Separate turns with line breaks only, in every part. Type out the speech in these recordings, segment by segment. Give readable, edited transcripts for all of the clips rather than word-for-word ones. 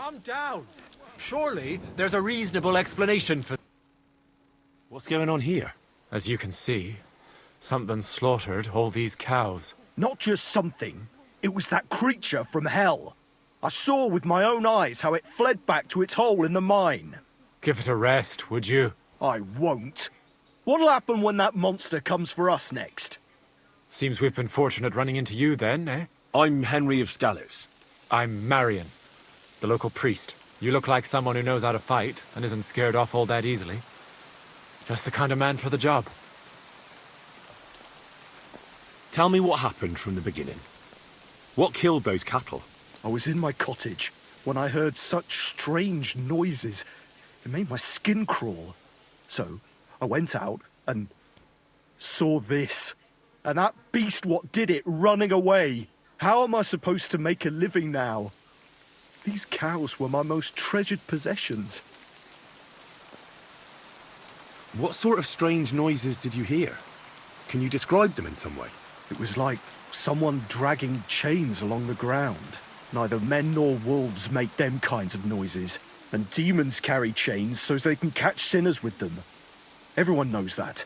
Calm down. Surely there's a reasonable explanation for...
What's going on here?
As you can see, something slaughtered all these cows.
Not just something. It was that creature from hell. I saw with my own eyes how it fled back to its hole in the mine.
Give it a rest, would you?
I won't. What'll happen when that monster comes for us next?
Seems we've been fortunate running into you then, eh?
I'm Henry of Scallis.
I'm Marion, the local priest. You look like someone who knows how to fight and isn't scared off all that easily. Just the kind of man for the job.
Tell me what happened from the beginning. What killed those cattle?
I was in my cottage when I heard such strange noises. It made my skin crawl. So I went out and saw this. And that beast what did it running away. How am I supposed to make a living now? These cows were my most treasured possessions.
What sort of strange noises did you hear? Can you describe them in some way?
It was like someone dragging chains along the ground. Neither men nor wolves make them kinds of noises. And demons carry chains so they can catch sinners with them. Everyone knows that.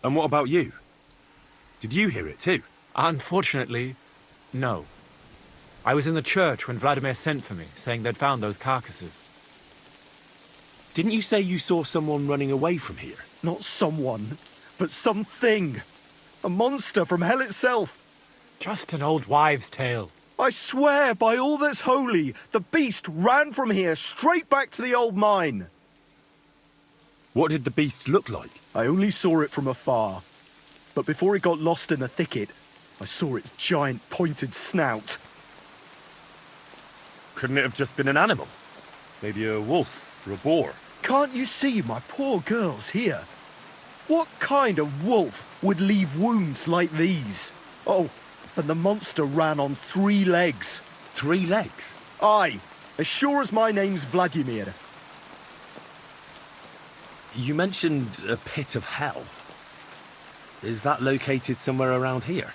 And what about you? Did you hear it too?
Unfortunately, no. I was in the church when Vladimir sent for me, saying they'd found those carcasses.
Didn't you say you saw someone running away from here?
Not someone, but something. A monster from hell itself.
Just an old wives' tale.
I swear by all that's holy, the beast ran from here straight back to the old mine.
What did the beast look like?
I only saw it from afar. But before it got lost in the thicket, I saw its giant pointed snout.
Couldn't it have just been an animal? Maybe a wolf or a boar?
Can't you see my poor girls here? What kind of wolf would leave wounds like these? Oh, and the monster ran on 3 legs.
3 legs?
Aye, as sure as my name's Vladimir.
You mentioned a pit of hell. Is that located somewhere around here?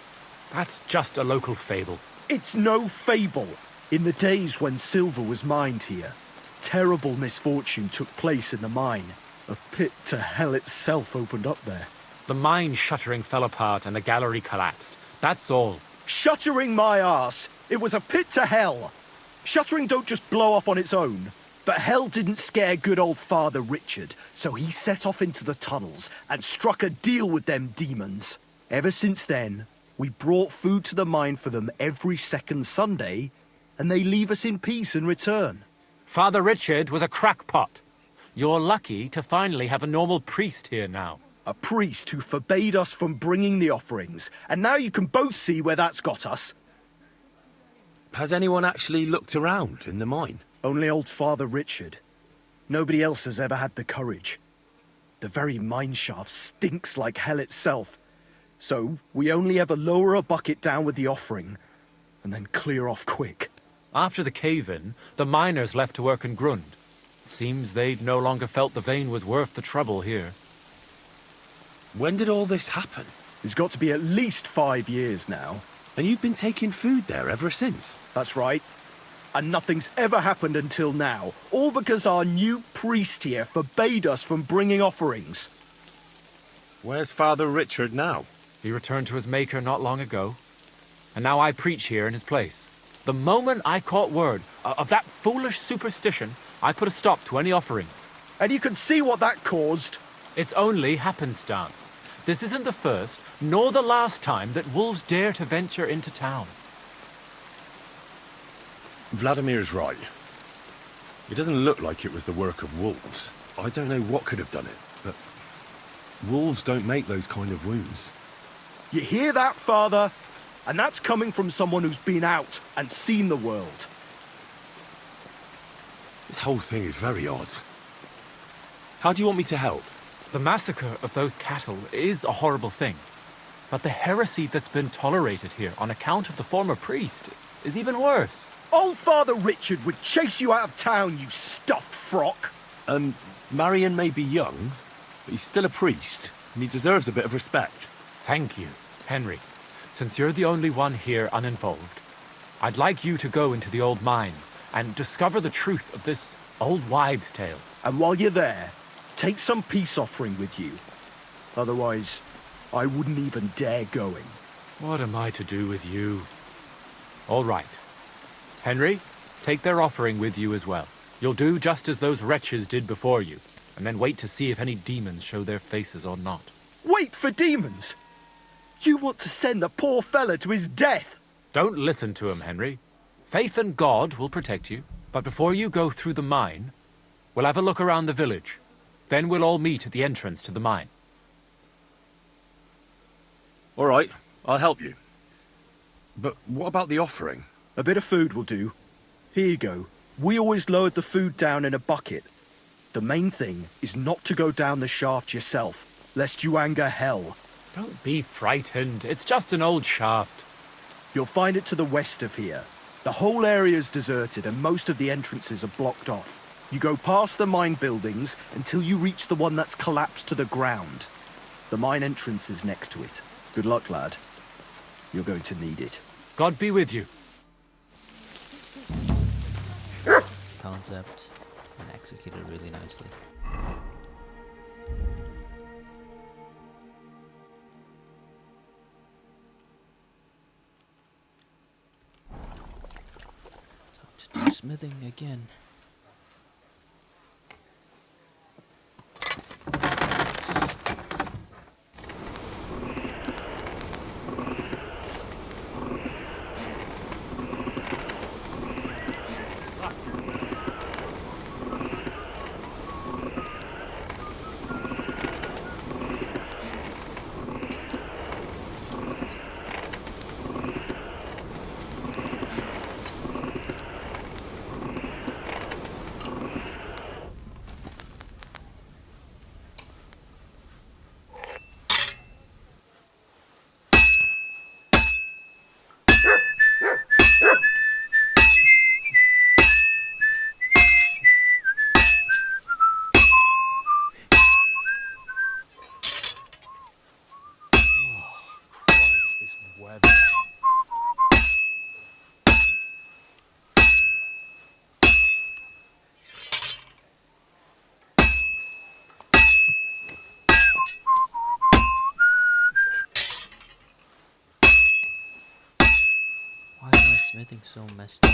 That's just a local fable.
It's no fable. In the days when silver was mined here, terrible misfortune took place in the mine. A pit to hell itself opened up there.
The mine shuttering fell apart and the gallery collapsed. That's all.
Shuttering my arse! It was a pit to hell! Shuttering don't just blow up on its own. But hell didn't scare good old Father Richard, so he set off into the tunnels and struck a deal with them demons. Ever since then, we brought food to the mine for them every second Sunday, and they leave us in peace in return.
Father Richard was a crackpot. You're lucky to finally have a normal priest here now.
A priest who forbade us from bringing the offerings, and now you can both see where that's got us.
Has anyone actually looked around in the mine?
Only old Father Richard. Nobody else has ever had the courage. The very mine shaft stinks like hell itself. So we only ever lower a bucket down with the offering, and then clear off quick.
After the cave-in, the miners left to work in Grund. It seems they'd no longer felt the vein was worth the trouble here.
When did all this happen?
It's got to be at least 5 years now.
And you've been taking food there ever since?
That's right. And nothing's ever happened until now. All because our new priest here forbade us from bringing offerings.
Where's Father Richard now?
He returned to his maker not long ago. And now I preach here in his place. The moment I caught word of that foolish superstition, I put a stop to any offerings.
And you can see what that caused.
It's only happenstance. This isn't the first, nor the last time that wolves dare to venture into town.
Vladimir's right. It doesn't look like it was the work of wolves. I don't know what could have done it, but wolves don't make those kind of wounds.
You hear that, Father? And that's coming from someone who's been out and seen the world.
This whole thing is very odd. How do you want me to help?
The massacre of those cattle is a horrible thing. But the heresy that's been tolerated here on account of the former priest is even worse.
Old Father Richard would chase you out of town, you stuffed frock.
Marion may be young, but he's still a priest, and he deserves a bit of respect.
Thank you, Henry. Since you're the only one here uninvolved, I'd like you to go into the old mine and discover the truth of this old wives' tale.
And while you're there, take some peace offering with you. Otherwise, I wouldn't even dare going.
What am I to do with you? All right. Henry, take their offering with you as well. You'll do just as those wretches did before you, and then wait to see if any demons show their faces or not.
Wait for demons! You want to send the poor fella to his death!
Don't listen to him, Henry. Faith in God will protect you. But before you go through the mine, we'll have a look around the village. Then we'll all meet at the entrance to the mine.
All right, I'll help you. But what about the offering?
A bit of food will do. Here you go. We always lowered the food down in a bucket. The main thing is not to go down the shaft yourself, lest you anger hell.
Don't be frightened. It's just an old shaft.
You'll find it to the west of here. The whole area is deserted and most of the entrances are blocked off. You go past the mine buildings until you reach the one that's collapsed to the ground. The mine entrance is next to it. Good luck, lad. You're going to need it.
God be with you.
Concept and executed really nicely. Time to do smithing again. Why is my smithing so messed up?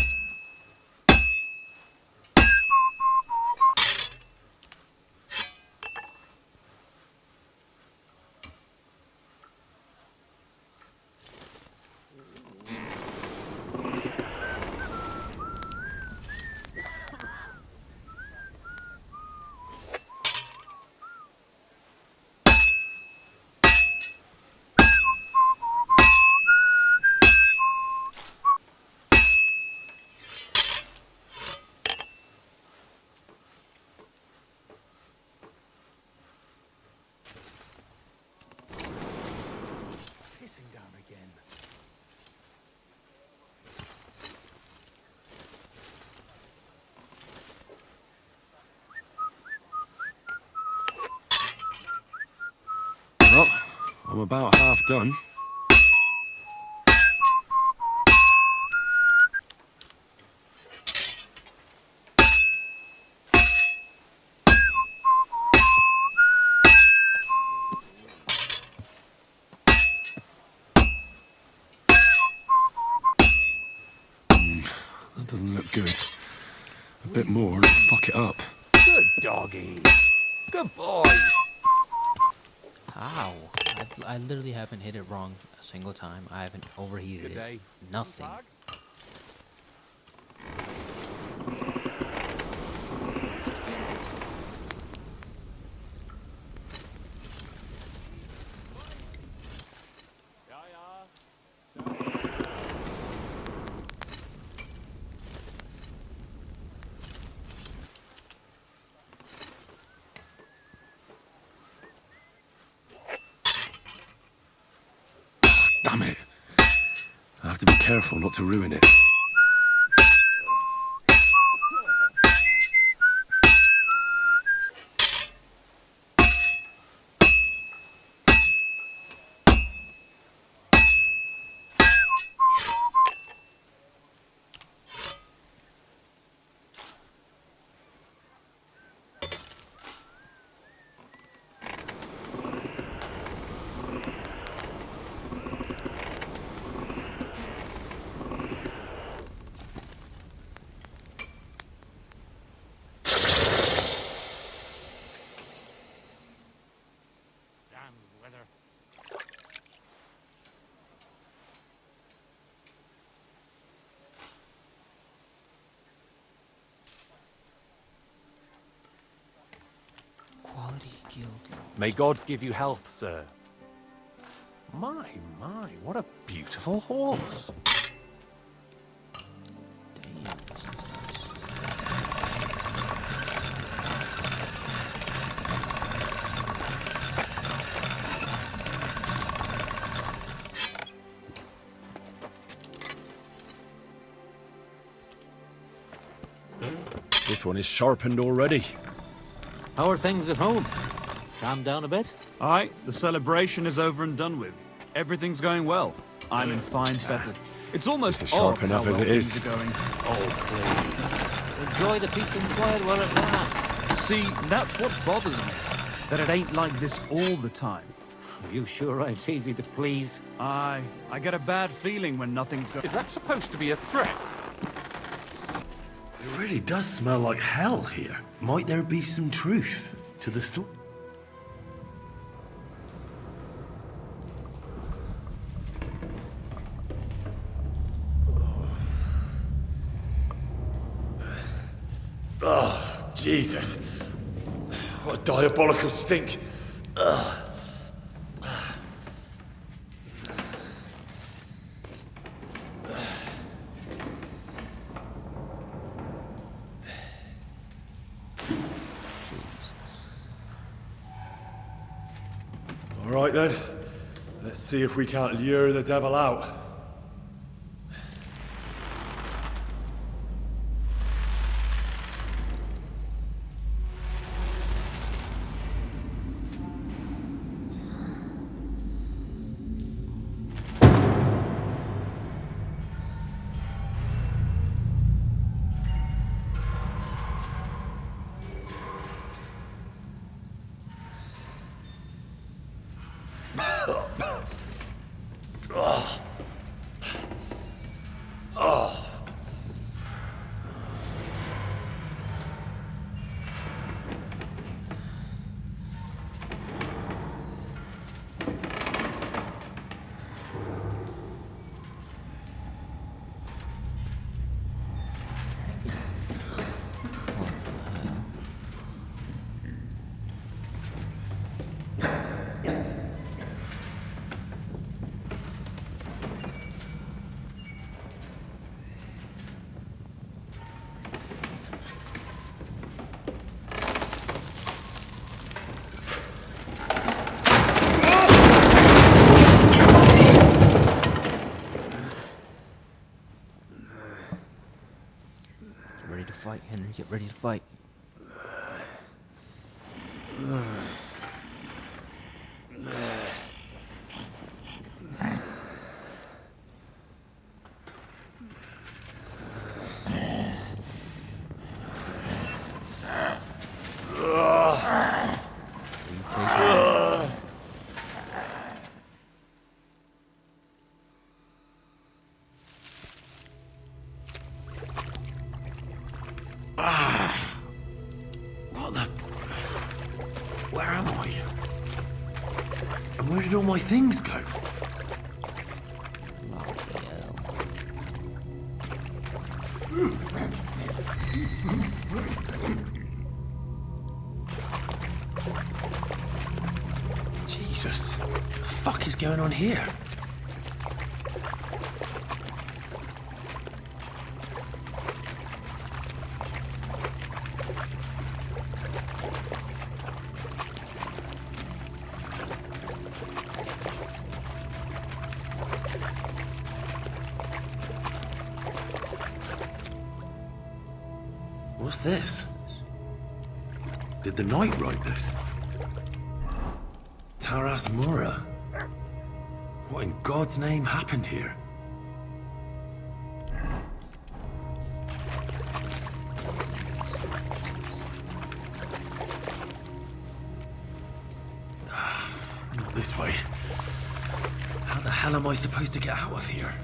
Pissing down again.
Well, I'm about half done. That doesn't look good. A bit more and fuck it up.
Good doggy. Good boy.
How? I literally haven't hit it wrong a single time. I haven't overheated
Good day.
it. Nothing.
Damn it. I have to be careful not to ruin it.
May God give you health, sir.
My, what a beautiful horse.
Damn, this is
This one is sharpened already.
How are things at home? Calm down a bit?
Aye, the celebration is over and done with. Everything's going well. I'm in fine fettle. It's almost
This is sharp
odd
enough
how
as
well
it is.
things are going.
Oh, please. Enjoy the peace and quiet while it lasts.
See, that's what bothers me. That it ain't like this all the time.
Are you sure it's easy to please?
Aye, I get a bad feeling when nothing's going.
Is that supposed to be a threat?
It really does smell like hell here. Might there be some truth to the story?
Oh, Jesus. What a diabolical stink. Ugh. All right then. Let's see if we can't lure the devil out.
ready to fight, Henry. Get ready to fight.
What the... Where am I? And where did all my things go? Jesus, what the fuck is going on here? What's this? Did the knight write this? Taras Mura. What in God's name happened here? Not this way. How the hell am I supposed to get out of here?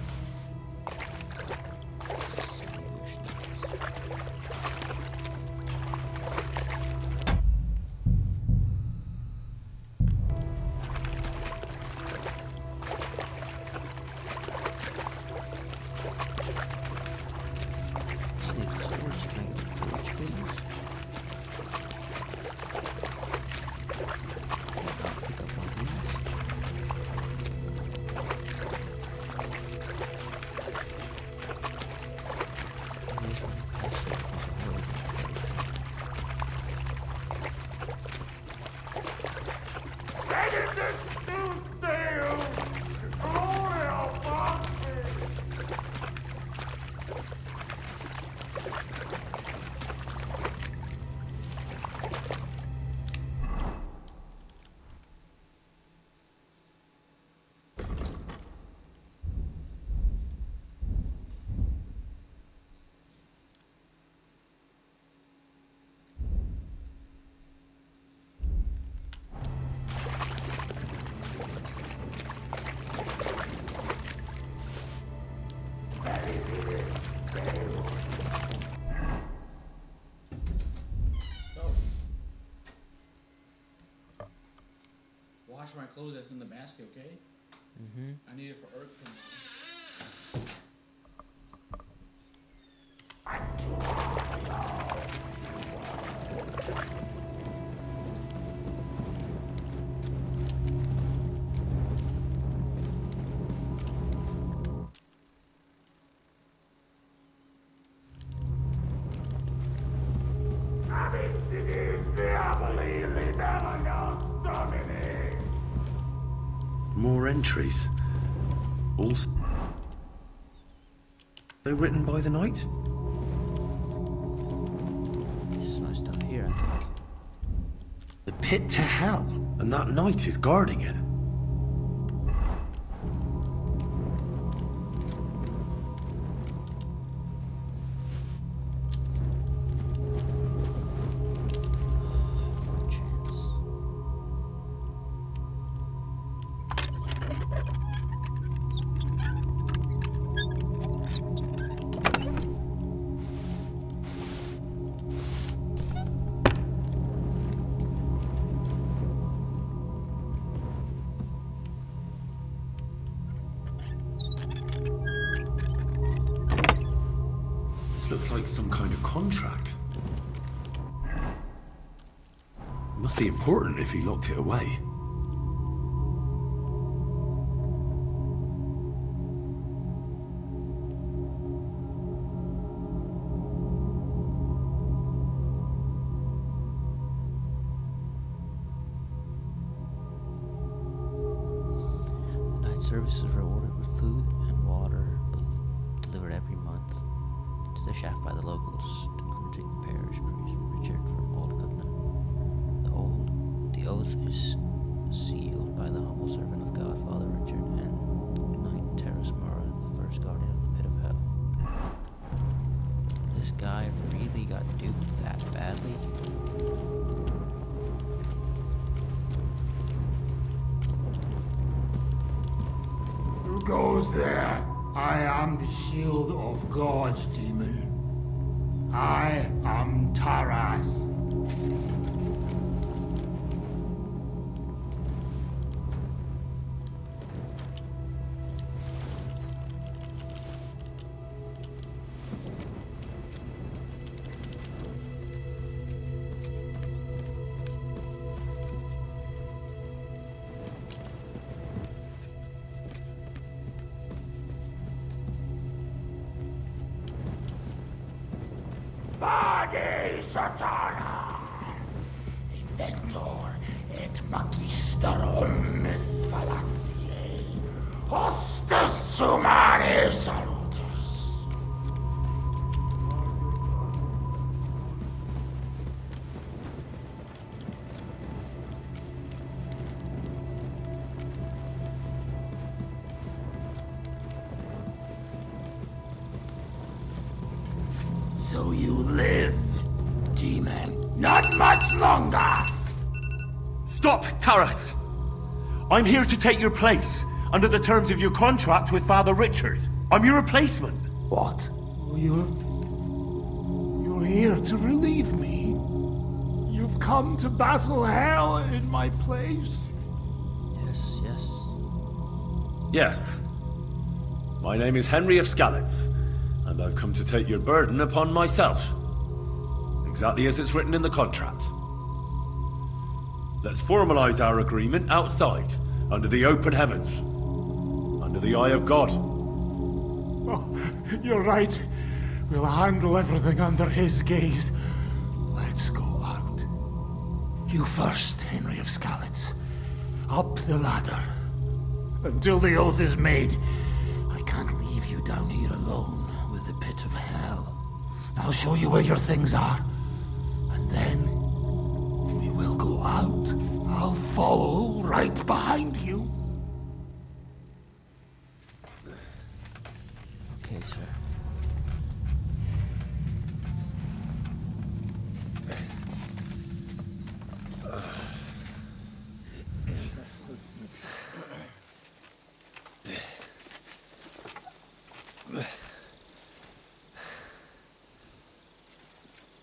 wash my clothes that's in the basket, okay?
Mm-hmm.
I need it for Earth tomorrow.
More entries. All they're written by the knight?
There's my stuff here, I think.
The pit to hell. And that knight is guarding it.
Chance.
This looks like some kind of contract. It must be important if he locked it away.
Night services rewarded with food and water delivered every month to the shaft by the locals to undertake the parish priest Richard from Old Covenant. The oath is sealed by the humble servant of God, Father Richard, and Knight Terrasmara, the first guardian of the pit of hell. This guy really got duped that badly.
Who goes there? I am the shield of God, demon. I am Taras. Bade Satana, Inventor et Magister omnes fallaciae, hostes humanae salutis. So you live, demon. Not much longer.
Stop, Taras! I'm here to take your place, under the terms of your contract with Father Richard. I'm your replacement.
What? You're here to relieve me. You've come to battle hell in my place.
Yes, yes.
Yes. My name is Henry of Skalitz, and I've come to take your burden upon myself. Exactly as it's written in the contract. Let's formalize our agreement outside, under the open heavens. Under the eye of God.
Oh, you're right. We'll handle everything under his gaze. Let's go out. You first, Henry of Skalitz. Up the ladder. Until the oath is made, I can't leave you down here alone with the pit of hell. I'll show you where your things are. And then we will go out. I'll follow right behind you.
Okay, sir.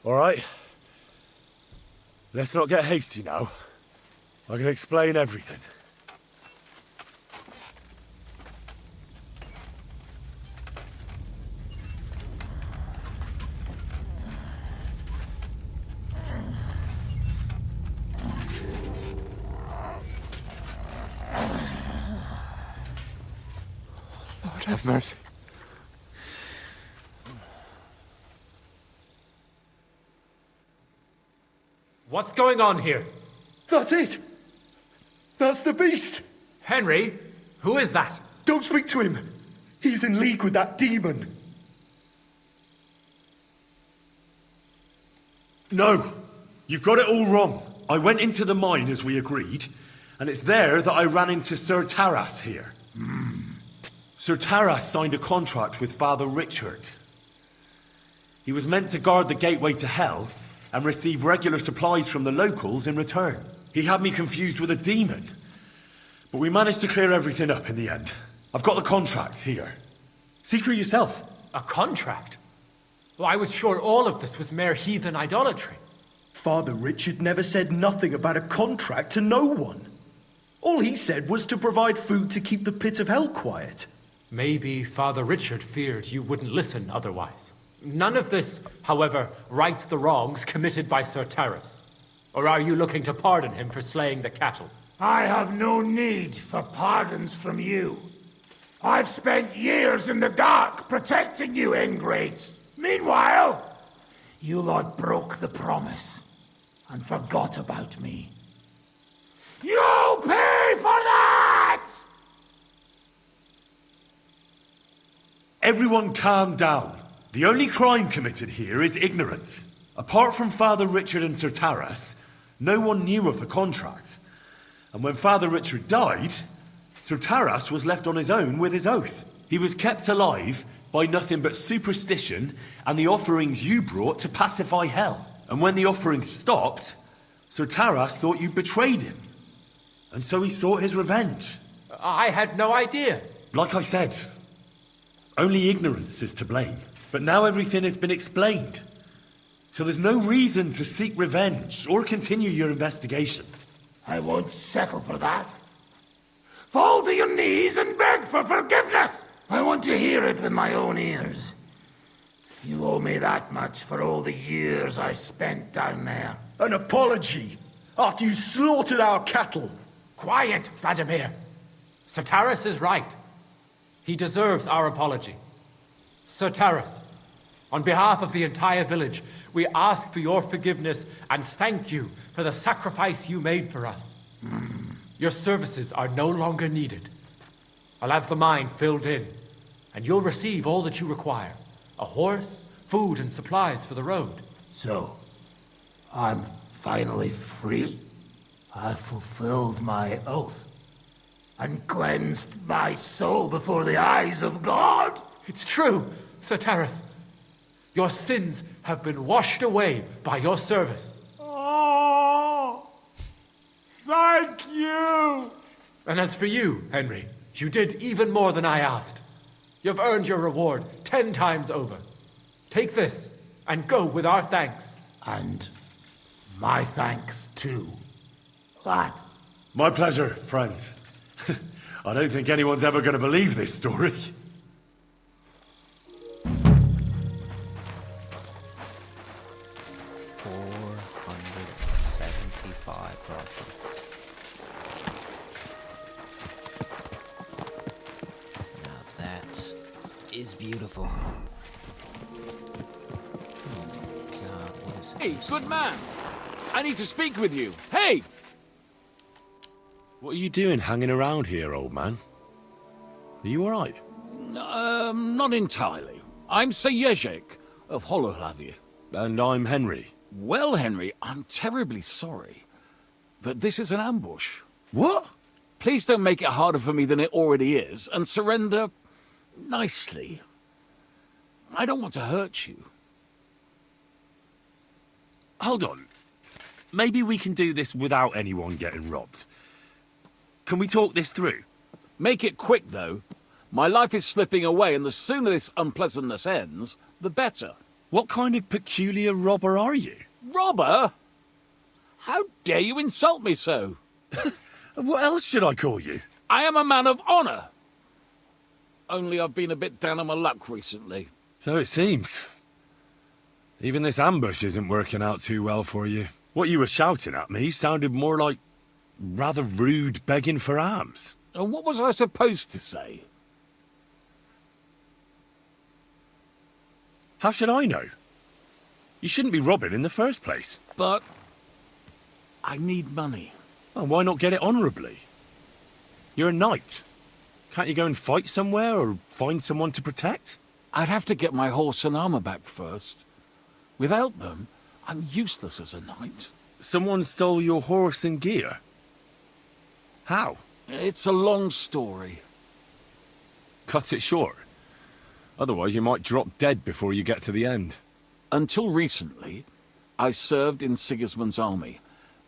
All right. Let's not get hasty now. I can explain everything. Lord have mercy.
What's going on here?
That's it! That's the beast!
Henry, who is that?
Don't speak to him! He's in league with that demon!
No! You've got it all wrong. I went into the mine as we agreed, and it's there that I ran into Sir Taras here. Sir Taras signed a contract with Father Richard. He was meant to guard the gateway to hell and receive regular supplies from the locals in return. He had me confused with a demon, but we managed to clear everything up in the end. I've got the contract here. See for yourself.
A contract? Well, I was sure all of this was mere heathen idolatry.
Father Richard never said nothing about a contract to no one. All he said was to provide food to keep the pit of hell quiet.
Maybe Father Richard feared you wouldn't listen otherwise. None of this, however, rights the wrongs committed by Sir Taras. Or are you looking to pardon him for slaying the cattle?
I have no need for pardons from you. I've spent years in the dark protecting you, ingrates. Meanwhile, you lot broke the promise and forgot about me. You'll pay for that!
Everyone calm down. The only crime committed here is ignorance. Apart from Father Richard and Sir Taras, no one knew of the contract. And when Father Richard died, Sir Taras was left on his own with his oath. He was kept alive by nothing but superstition and the offerings you brought to pacify hell. And when the offerings stopped, Sir Taras thought you betrayed him. And so he sought his revenge.
I had no idea.
Like I said, only ignorance is to blame. But now everything has been explained. So there's no reason to seek revenge or continue your investigation.
I won't settle for that. Fall to your knees and beg for forgiveness! I want to hear it with my own ears. You owe me that much for all the years I spent down there.
An apology? After you slaughtered our cattle?
Quiet, Vladimir. Sir Taras is right. He deserves our apology. Sir Taras, on behalf of the entire village, we ask for your forgiveness and thank you for the sacrifice you made for us. Your services are no longer needed. I'll have the mine filled in, and you'll receive all that you require. A horse, food, and supplies for the road.
So, I'm finally free. I fulfilled my oath and cleansed my soul before the eyes of God.
It's true, Sir Taras. Your sins have been washed away by your service.
Oh, thank you.
And as for you, Henry, you did even more than I asked. You've earned your reward 10 times over. Take this and go with our thanks.
And my thanks too, lad.
My pleasure, friends. I don't think anyone's ever going to believe this story.
Groschen. Now that is beautiful. Oh God, what is
Hey,
this?
good man! I need to speak with you. Hey!
What are you doing hanging around here, old man? Are you alright?
Not entirely. I'm Sejezek of Holohlavie.
And I'm Henry.
Well, Henry, I'm terribly sorry, but this is an ambush.
What?
Please don't make it harder for me than it already is, and surrender nicely. I don't want to hurt you.
Hold on. Maybe we can do this without anyone getting robbed. Can we talk this through?
Make it quick, though. My life is slipping away, and the sooner this unpleasantness ends, the better.
What kind of peculiar robber are you?
Robber? How dare you insult me so?
What else should I call you?
I am a man of honor. Only I've been a bit down on my luck recently.
So it seems. Even this ambush isn't working out too well for you. What you were shouting at me sounded more like rather rude begging for alms.
And what was I supposed to say?
How should I know? You shouldn't be robbing in the first place.
But I need money.
Well, why not get it honourably? You're a knight. Can't you go and fight somewhere or find someone to protect?
I'd have to get my horse and armor back first. Without them, I'm useless as a knight.
Someone stole your horse and gear? How?
It's a long story.
Cut it short. Otherwise you might drop dead before you get to the end.
Until recently, I served in Sigismund's army,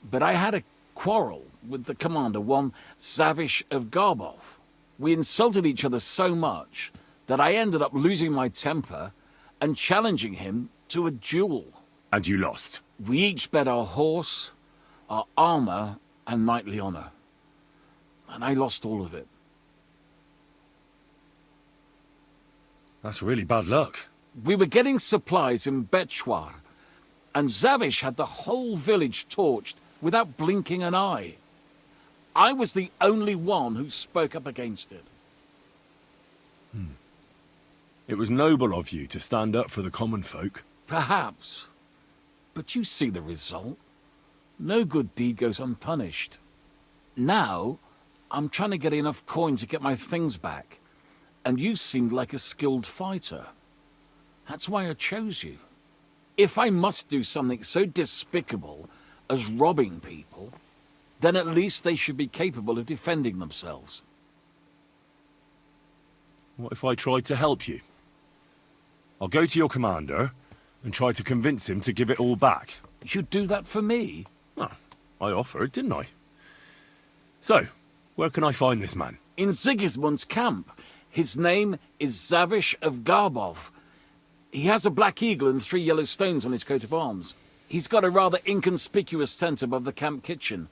but I had a quarrel with the commander, one Zavish of Garbov. We insulted each other so much that I ended up losing my temper and challenging him to a duel.
And you lost?
We each bet our horse, our armor, and knightly honor. And I lost all of it.
That's really bad luck.
We were getting supplies in Betchwar, and Zavish had the whole village torched without blinking an eye. I was the only one who spoke up against it.
It was noble of you to stand up for the common folk.
Perhaps. But you see the result. No good deed goes unpunished. Now, I'm trying to get enough coin to get my things back, and you seemed like a skilled fighter. That's why I chose you. If I must do something so despicable as robbing people, then at least they should be capable of defending themselves.
What if I tried to help you? I'll go to your commander and try to convince him to give it all back.
You'd do that for me?
Well, I offered, didn't I? So, where can I find this man?
In Sigismunds Camp. His name is Zavish of Garbov. He has a black eagle and 3 yellow stones on his coat of arms. He's got a rather inconspicuous tent above the camp kitchen.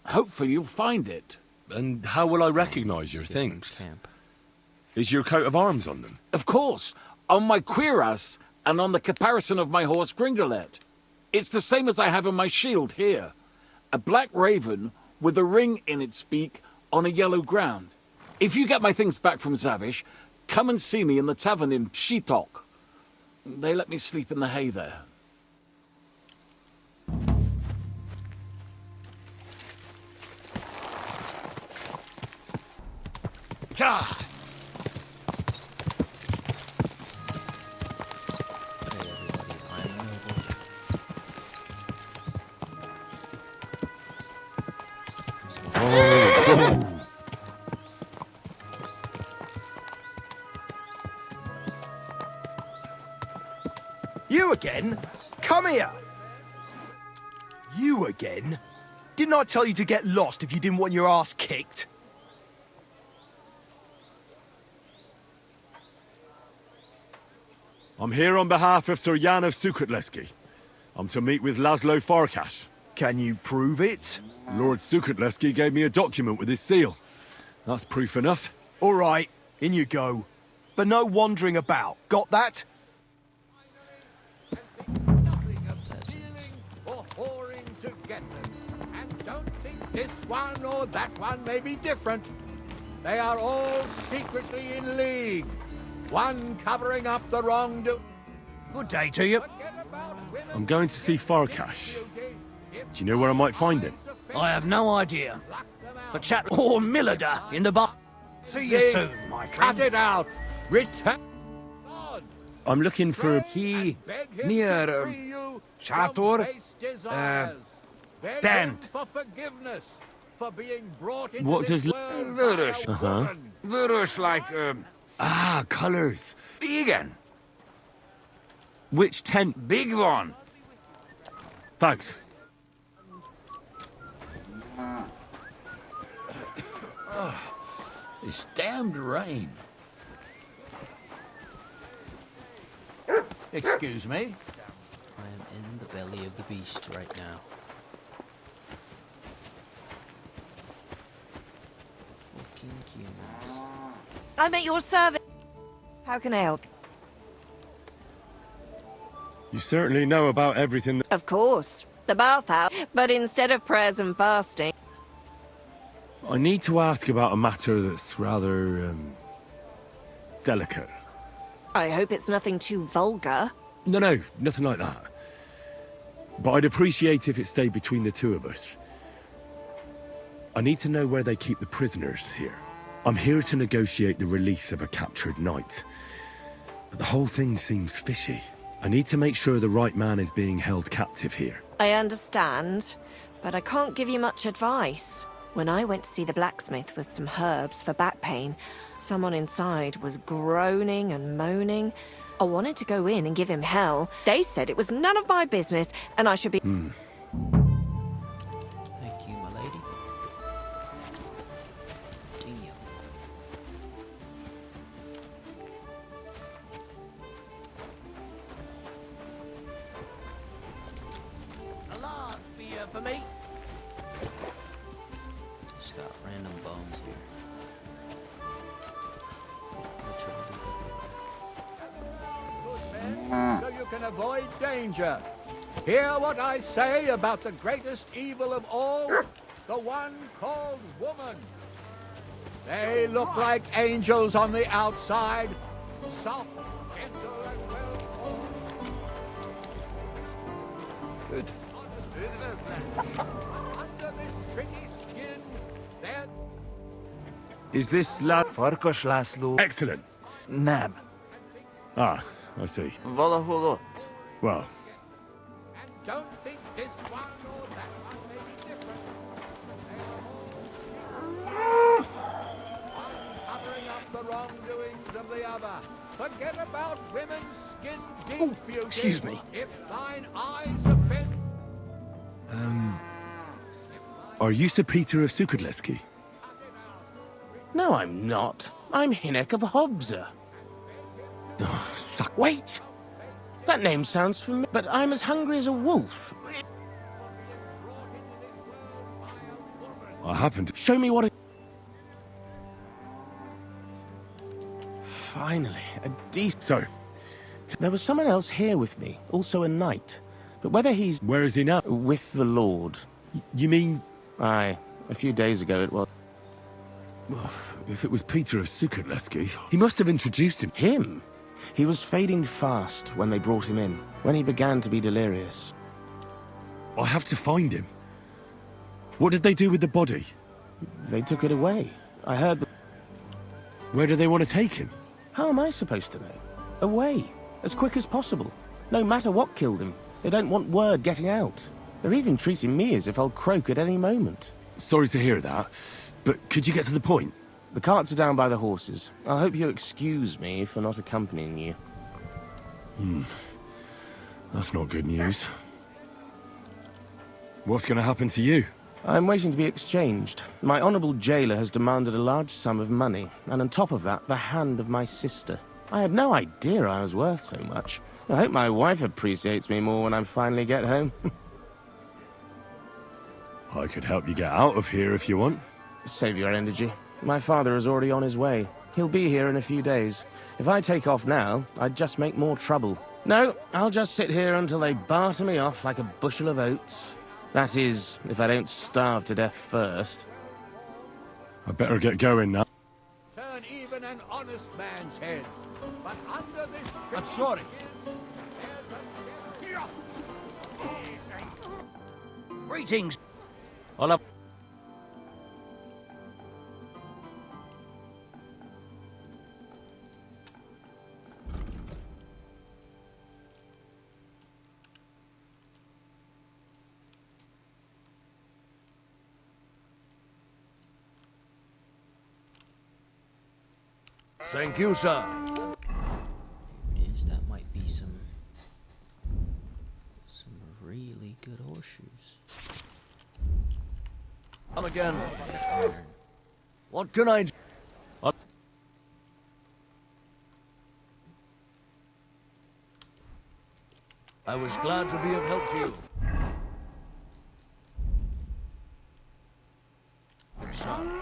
Hopefully you'll find it.
And how will I recognize your things?
Camp.
Is your coat of arms on them?
Of course, on my cuirass and on the caparison of my horse Gringolet. It's the same as I have on my shield here. A black raven with a ring in its beak on a yellow ground. If you get my things back from Zavish, come and see me in the tavern in Pshitok. They let me sleep in the hay there. Gah!
Hey everybody, I'm Noble.
You again? Come here! You again? Didn't I tell you to get lost if you didn't want your ass kicked?
I'm here on behalf of Sir Jan of Sukotleski. I'm to meet with Laszlo Farkas.
Can you prove it?
Lord Sukotleski gave me a document with his seal. That's proof enough.
All right, in you go. But no wandering about. Got that?
Or whoring to get them. And don't think this one or that one may be different. They are all secretly in league. One covering up the wrongdoing.
Good day to you.
I'm going to see Farkas. Do you know where I might find him?
I have no idea. But chat or Millada in the bar. See you soon, my friend.
Cut it out. Return.
I'm looking for...
He near Chator Tent.
For forgiveness for being brought into
What
this
does...
world by a woman.
Virus like
Ah, colours.
vegan.
Which tent?
Big one.
Thanks.
This damned rain. Excuse me.
I am in the belly of the beast right now. Fucking humans.
I'm at your service. How can I help?
You certainly know about everything.
Of course. The bathhouse. But instead of prayers and fasting...
I need to ask about a matter that's rather, delicate.
I hope it's nothing too vulgar.
No, nothing like that. But I'd appreciate if it stayed between the two of us. I need to know where they keep the prisoners here. I'm here to negotiate the release of a captured knight. But the whole thing seems fishy. I need to make sure the right man is being held captive here.
I understand, but I can't give you much advice. When I went to see the blacksmith with some herbs for back pain, someone inside was groaning and moaning. I wanted to go in and give him hell. They said it was none of my business and I should be...
Thank you, my lady. Damn.
A large beer for me.
Just got random bones here.
So you can avoid danger. Hear what I say about the greatest evil of all, the one called woman. They look like angels on the outside, soft, gentle, and well-formed. Good. Under this pretty skin, they're...
Is this lad...
Farkas László.
Excellent.
Nem.
Ah, I see.
Valahol ott.
Well,
And don't think this one or that one may be different. They are all one covering up the wrongdoings of the other. Forget about women's skin deep beauty.
excuse me.
If thine eyes offend...
are you Sir Peter of Sukadleski?
No, I'm not. I'm Hinek of Hobza.
Oh, suck.
Wait! That name sounds familiar, but I'm as hungry as a wolf.
I happened to...
Show me what it... Finally, a decent...
So,
There was someone else here with me, also a knight. But whether he's...
where is he now?
With the Lord.
You mean...
Aye, a few days ago it was.
If it was Peter of Sukadleski, he must have introduced him.
Him? He was fading fast when they brought him in, when he began to be delirious.
I have to find him. What did they do with the body?
They took it away. I heard that...
Where do they want to take him?
How am I supposed to know? Away, as quick as possible. No matter what killed him, they don't want word getting out. They're even treating me as if I'll croak at any moment.
Sorry to hear that, but could you get to the point?
The carts are down by the horses. I hope you'll excuse me for not accompanying you.
That's not good news. What's going to happen to you?
I'm waiting to be exchanged. My honourable jailer has demanded a large sum of money, and on top of that, the hand of my sister. I had no idea I was worth so much. I hope my wife appreciates me more when I finally get home.
I could help you get out of here if you want.
Save your energy. My father is already on his way. He'll be here in a few days. If I take off now, I'd just make more trouble. No, I'll just sit here until they barter me off like a bushel of oats. That is, if I don't starve to death first.
I better get going now.
Turn even an honest man's head. But under this...
I'm sorry. Greetings. Hola.
Thank you, sir.
That might be some really good horseshoes.
Come again. What can I do? I was glad to be of help to you. Good son.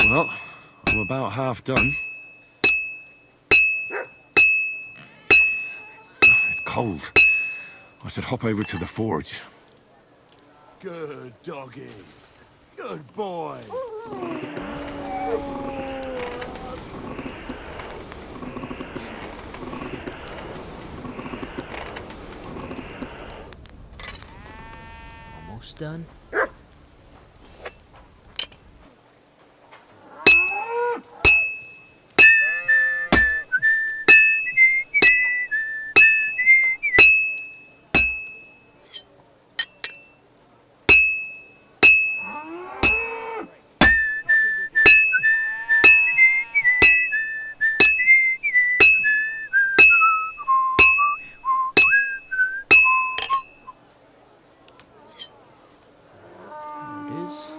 Well, I'm about half done. It's cold. I should hop over to the forge.
Good doggy. Good boy.
Almost done. There it is.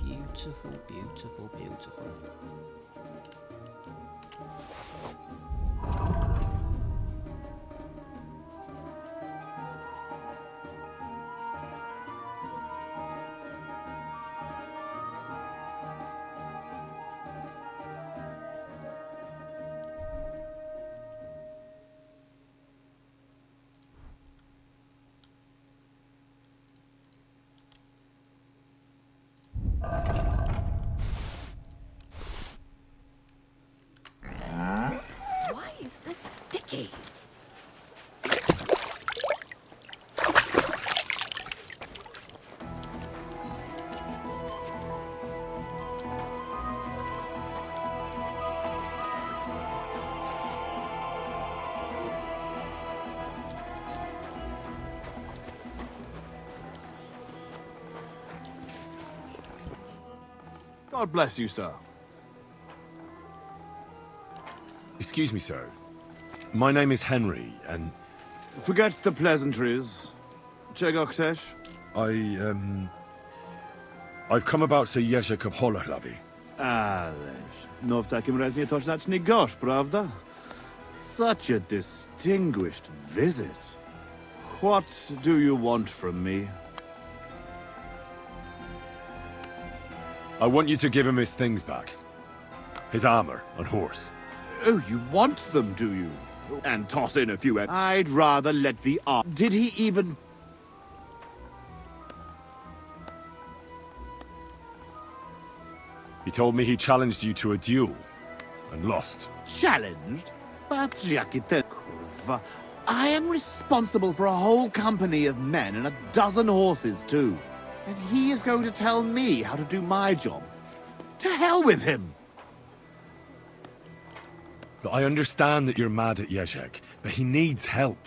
Beautiful, beautiful, beautiful.
Why is this sticky?
God bless you, sir.
Excuse me, sir. My name is Henry, and
Forget the pleasantries. Czego chcesz?
I've come about Sir Jerzek of Holohlavi.
Ależ, no w takim razie to znacznie gorzej, prawda? Such a distinguished visit. What do you want from me?
I want you to give him his things back. His armor and horse.
Oh, you want them, do you? And toss in a few... I'd rather let the art... Did he even...
He told me he challenged you to a duel and lost.
Challenged? Patrz, jakie ten... Kurwa. I am responsible for a whole company of men and a dozen horses, too. And he is going to tell me how to do my job. To hell with him!
But I understand that you're mad at Jerzek, but he needs help.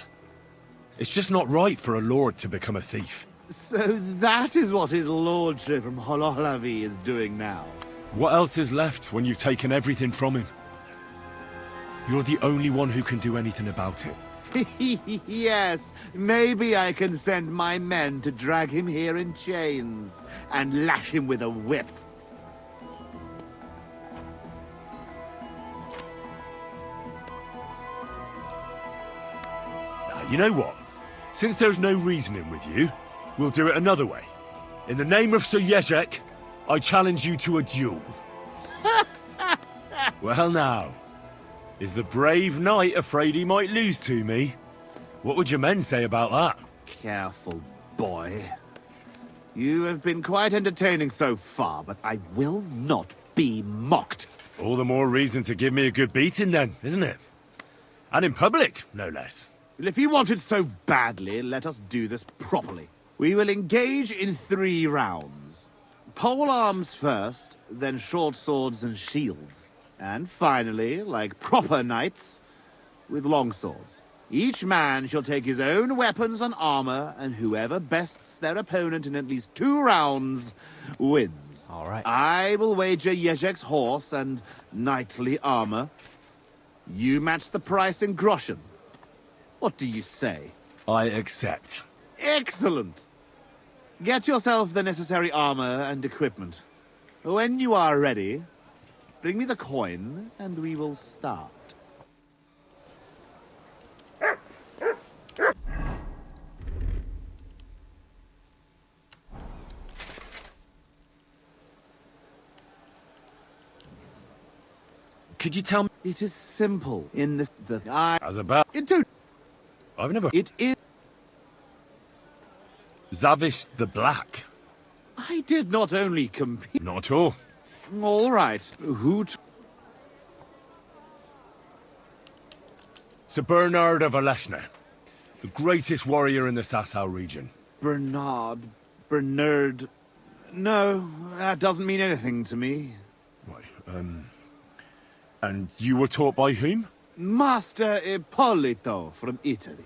It's just not right for a lord to become a thief.
So that is what his lordship from Holohlavi is doing now.
What else is left when you've taken everything from him? You're the only one who can do anything about it.
Yes, maybe I can send my men to drag him here in chains and lash him with a whip.
Now, you know what? Since there's no reasoning with you, we'll do it another way. In the name of Sir Jerzek, I challenge you to a duel. Well now, is the brave knight afraid he might lose to me? What would your men say about that?
Careful, boy. You have been quite entertaining so far, but I will not be mocked.
All the more reason to give me a good beating then, isn't it? And in public, no less.
Well, if you want it so badly, let us do this properly. We will engage in 3 rounds. Pole arms first, then short swords and shields. And finally, like proper knights, with long swords. Each man shall take his own weapons and armor, and whoever bests their opponent in at least 2 rounds wins.
All right.
I will wager Jezek's horse and knightly armor. You match the price in groschen. What do you say?
I accept.
Excellent! Get yourself the necessary armor and equipment. When you are ready, bring me the coin, and we will start.
Could you tell me?
It is simple in this.
As about? I've never.
It is.
Zavish the Black.
I did not only compete.
Not at all.
All right. Who?
Sir Bernard of Aleshna, the greatest warrior in the Sasau region.
Bernard. No, that doesn't mean anything to me.
Right. And you were taught by whom?
Master Ippolito from Italy.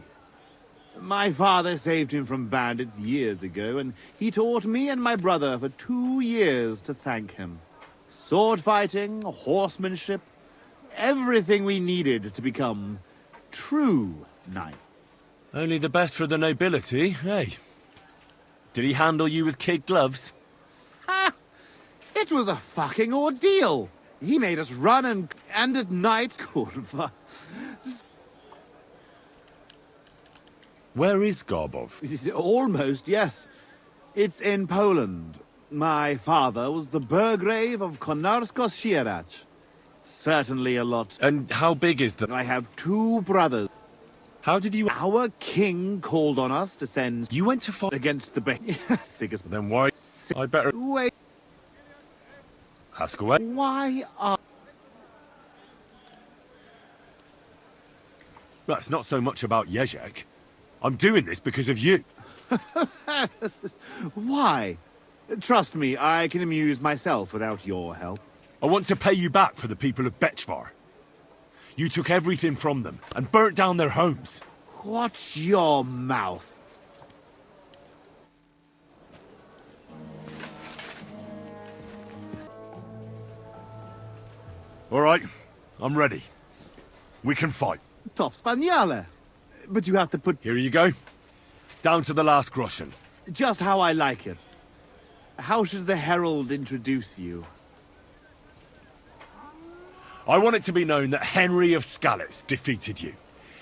My father saved him from bandits years ago, and he taught me and my brother for 2 years to thank him. Sword fighting, horsemanship, everything we needed to become true knights.
Only the best for the nobility, hey? Did he handle you with kid gloves?
Ha! It was a fucking ordeal! He made us run and at night...
Where is Garbov?
Almost, yes. It's in Poland. My father was the Burgrave of Konarsko-Sierać. Certainly a lot.
And how big is the...
I have 2 brothers.
How did you...
Our king called on us to send...
You went to fight...
Against the... Sigismunds.
Then why... I better...
Wait.
Ask away.
Why are...
That's not so much about Jezek. I'm doing this because of you.
Why? Trust me, I can amuse myself without your help.
I want to pay you back for the people of Bechvar. You took everything from them and burnt down their homes.
Watch your mouth.
All right, I'm ready. We can fight.
Tough Spaniale. But you have to put...
Here you go. Down to the last groschen.
Just how I like it. How should the herald introduce you?
I want it to be known that Henry of Skalitz defeated you,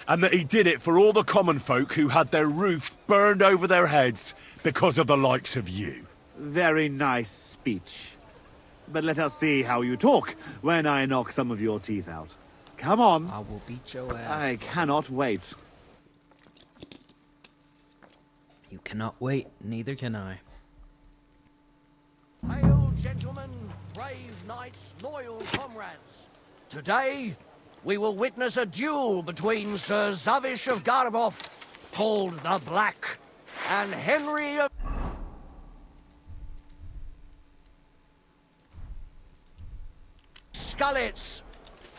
and that he did it for all the common folk who had their roofs burned over their heads because of the likes of you.
Very nice speech. But let us see how you talk when I knock some of your teeth out. Come on.
I will beat your ass.
I cannot wait.
You cannot wait, neither can I.
Hail, gentlemen, brave knights, loyal comrades. Today, we will witness a duel between Sir Zavish of Garbov, called the Black, and Henry of... Skalitz.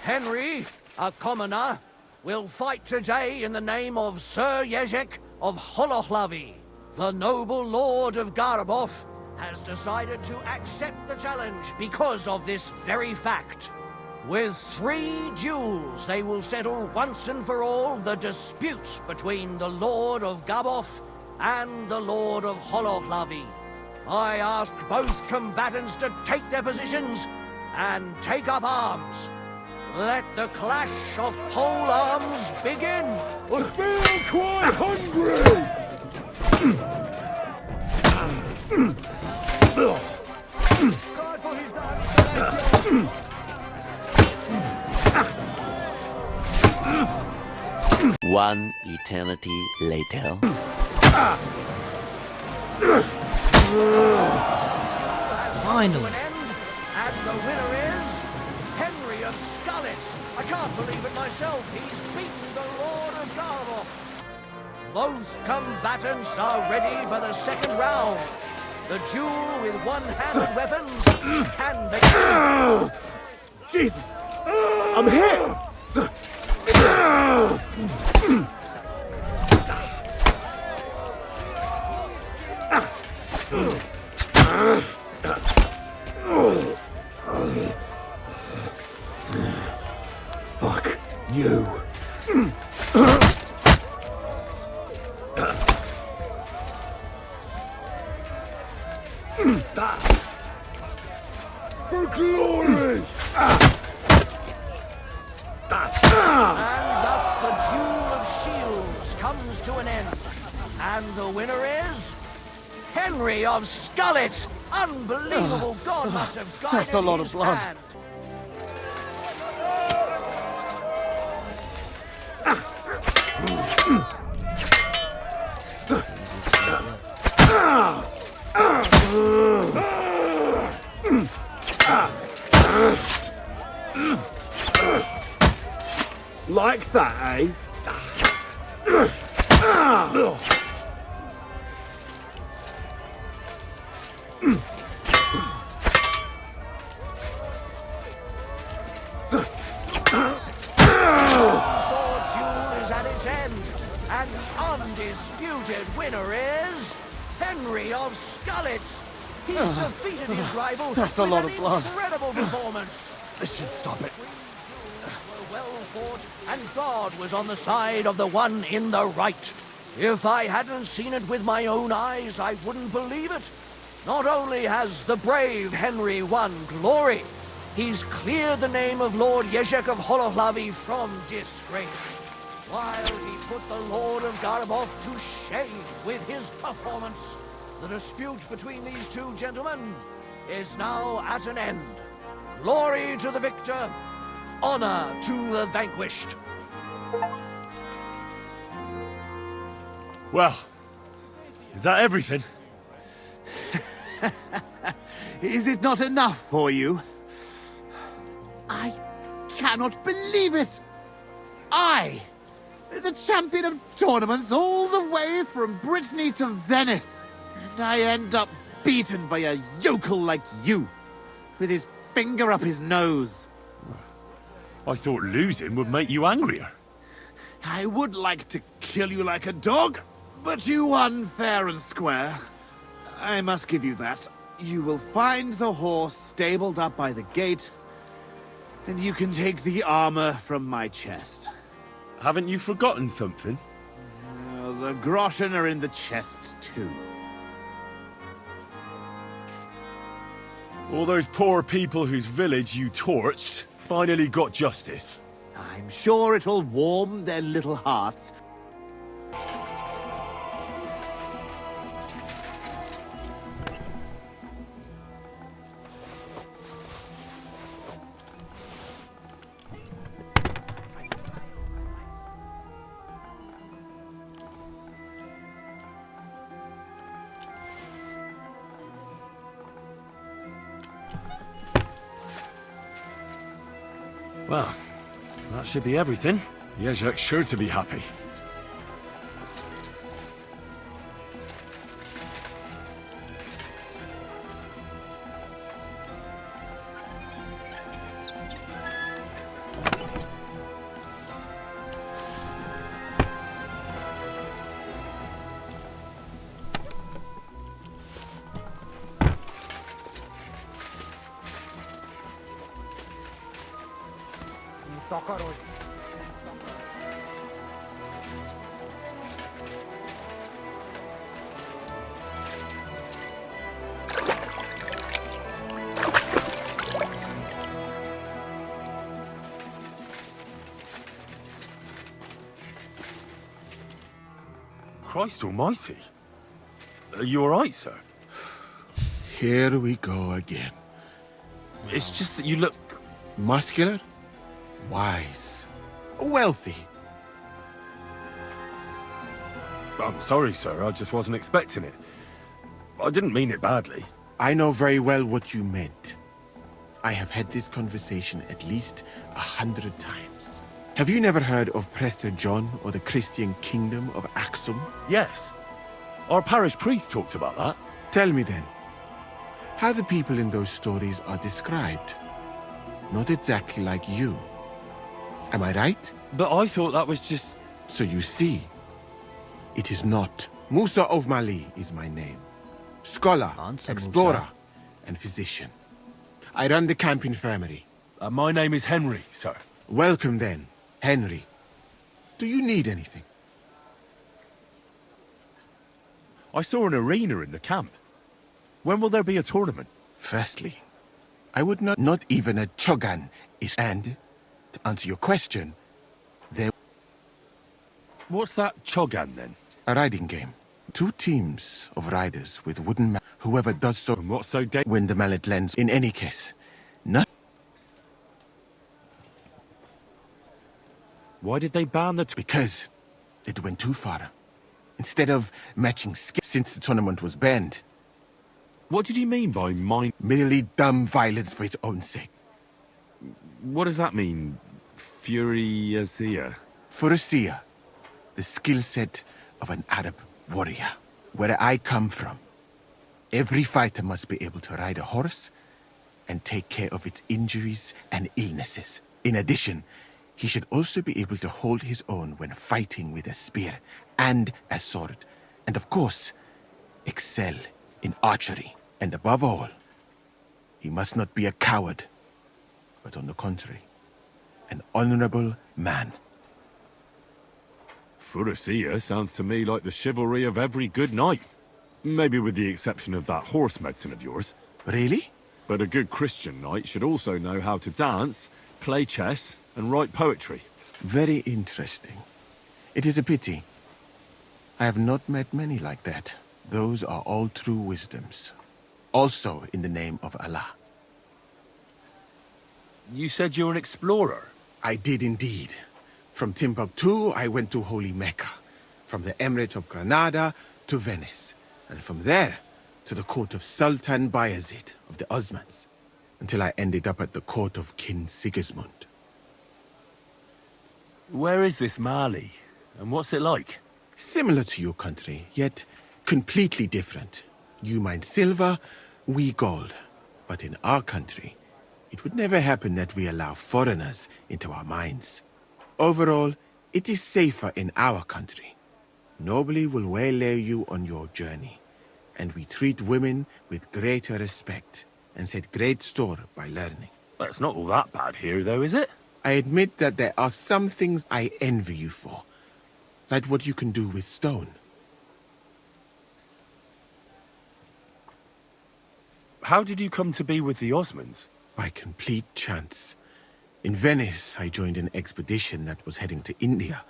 Henry, a commoner, will fight today in the name of Sir Jezek of Holohlavi. The noble lord of Garbov has decided to accept the challenge because of this very fact. With 3 duels, they will settle once and for all the dispute between the Lord of Garbov and the Lord of Holohlavi. I ask both combatants to take their positions and take up arms. Let the clash of pole arms begin.
I feel quite hungry!
One eternity later.
Finally.
And the winner is Henry
Skalitz! I can't believe it myself. He's beaten the Lord of Garboff. Both combatants are ready for the second round. The duel with one-handed weapons can begin.
Jesus! I'm hit! Fuck you. For glory!
And thus the duel of shields comes to an end. And the winner is Henry of Skalitz. Unbelievable! God must have guided
That's a lot of
his
blood.
hand.
Like that, eh?
Sword duel is at its end, and the undisputed winner is Henry of Skalitz. He's defeated his rival
That's a
with
lot
an
of blood.
incredible performance.
This should stop it.
Were well fought, and God was on the side of the one in the right. If I hadn't seen it with my own eyes, I wouldn't believe it. Not only has the brave Henry won glory, he's cleared the name of Lord Jezek of Holohlavi from disgrace, while he put the Lord of Garboff to shame with his performance. The dispute between these two gentlemen is now at an end. Glory to the victor, honor to the vanquished.
Well, is that everything?
Is it not enough for you? I cannot believe it! I, the champion of tournaments all the way from Brittany to Venice, and I end up beaten by a yokel like you, with his finger up his nose.
I thought losing would make you angrier.
I would like to kill you like a dog, but you won fair and square. I must give you that. You will find the horse stabled up by the gate, and you can take the armor from my chest.
Haven't you forgotten something?
The groschen are in the chest, too.
All those poor people whose village you torched finally got justice.
I'm sure it'll warm their little hearts.
Well, that should be everything. Jezek's sure to be happy. Christ almighty. Are you alright, sir?
Here we go again.
It's just that you look...
Muscular, wise, wealthy.
I'm sorry, sir. I just wasn't expecting it. I didn't mean it badly.
I know very well what you meant.
I have had this conversation at least 100 times. Have you never heard of Prester John or the Christian Kingdom of Axum?
Yes. Our parish priest talked about that.
Tell me then, how the people in those stories are described. Not exactly like you. Am I right?
But I thought that was just...
So you see, it is not. Musa of Mali is my name. Scholar, explorer, and physician. I run the camp infirmary.
My name is Henry, sir.
Welcome then, Henry. Do you need anything?
I saw an arena in the camp. When will there be a tournament?
Firstly, I would not even a chogan is, and to answer your question, there...
What's that chogan then?
A riding game. 2 teams of riders with wooden mallets. Whoever does so...
And what's so
when the mallet lands. In any case, not...
Why did they ban the...
Because it went too far. Instead of matching skills since the tournament was banned.
What did you mean by mind...
Merely dumb violence for its own sake.
What does that mean? Furiasia?
Furiasia. The skill set of an Arab warrior. Where I come from, every fighter must be able to ride a horse and take care of its injuries and illnesses. In addition, he should also be able to hold his own when fighting with a spear and a sword. And of course, excel in archery. And above all, he must not be a coward, but on the contrary, an honorable man.
Furiasia sounds to me like the chivalry of every good knight. Maybe with the exception of that horse medicine of yours.
Really?
But a good Christian knight should also know how to dance, play chess, and write poetry.
Very interesting. It is a pity. I have not met many like that. Those are all true wisdoms. Also in the name of Allah.
You said you're an explorer?
I did indeed. From Timbuktu, I went to Holy Mecca. From the Emirate of Granada to Venice. And from there to the court of Sultan Bayezid of the Osmans. Until I ended up at the court of King Sigismund.
Where is this Mali? And what's it like?
Similar to your country, yet completely different. You mine silver, we gold. But in our country, it would never happen that we allow foreigners into our mines. Overall, it is safer in our country. Nobody will waylay you on your journey. And we treat women with greater respect and set great store by learning.
Well, it's not all that bad here, though, is it?
I admit that there are some things I envy you for. Like what you can do with stone.
How did you come to be with the Osmans?
By complete chance. In Venice, I joined an expedition that was heading to India,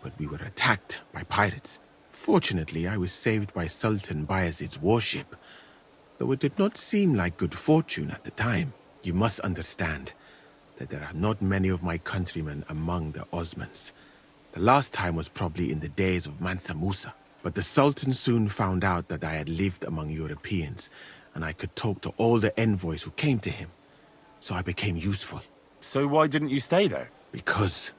but we were attacked by pirates. Fortunately, I was saved by Sultan Bayezid's warship, though it did not seem like good fortune at the time. You must understand that there are not many of my countrymen among the Osmans. The last time was probably in the days of Mansa Musa, but the Sultan soon found out that I had lived among Europeans, and I could talk to all the envoys who came to him, so I became useful.
So why didn't you stay there?
Because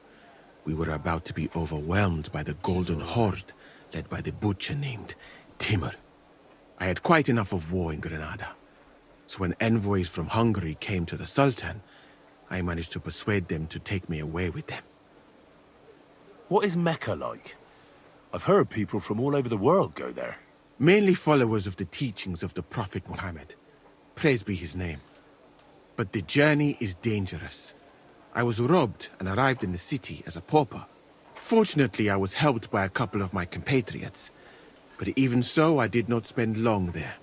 we were about to be overwhelmed by the Golden Horde, led by the butcher named Timur. I had quite enough of war in Granada, so when envoys from Hungary came to the Sultan, I managed to persuade them to take me away with them.
What is Mecca like? I've heard people from all over the world go there.
Mainly followers of the teachings of the Prophet Muhammad. Praise be his name. But the journey is dangerous. I was robbed and arrived in the city as a pauper. Fortunately, I was helped by a couple of my compatriots. But even so, I did not spend long there.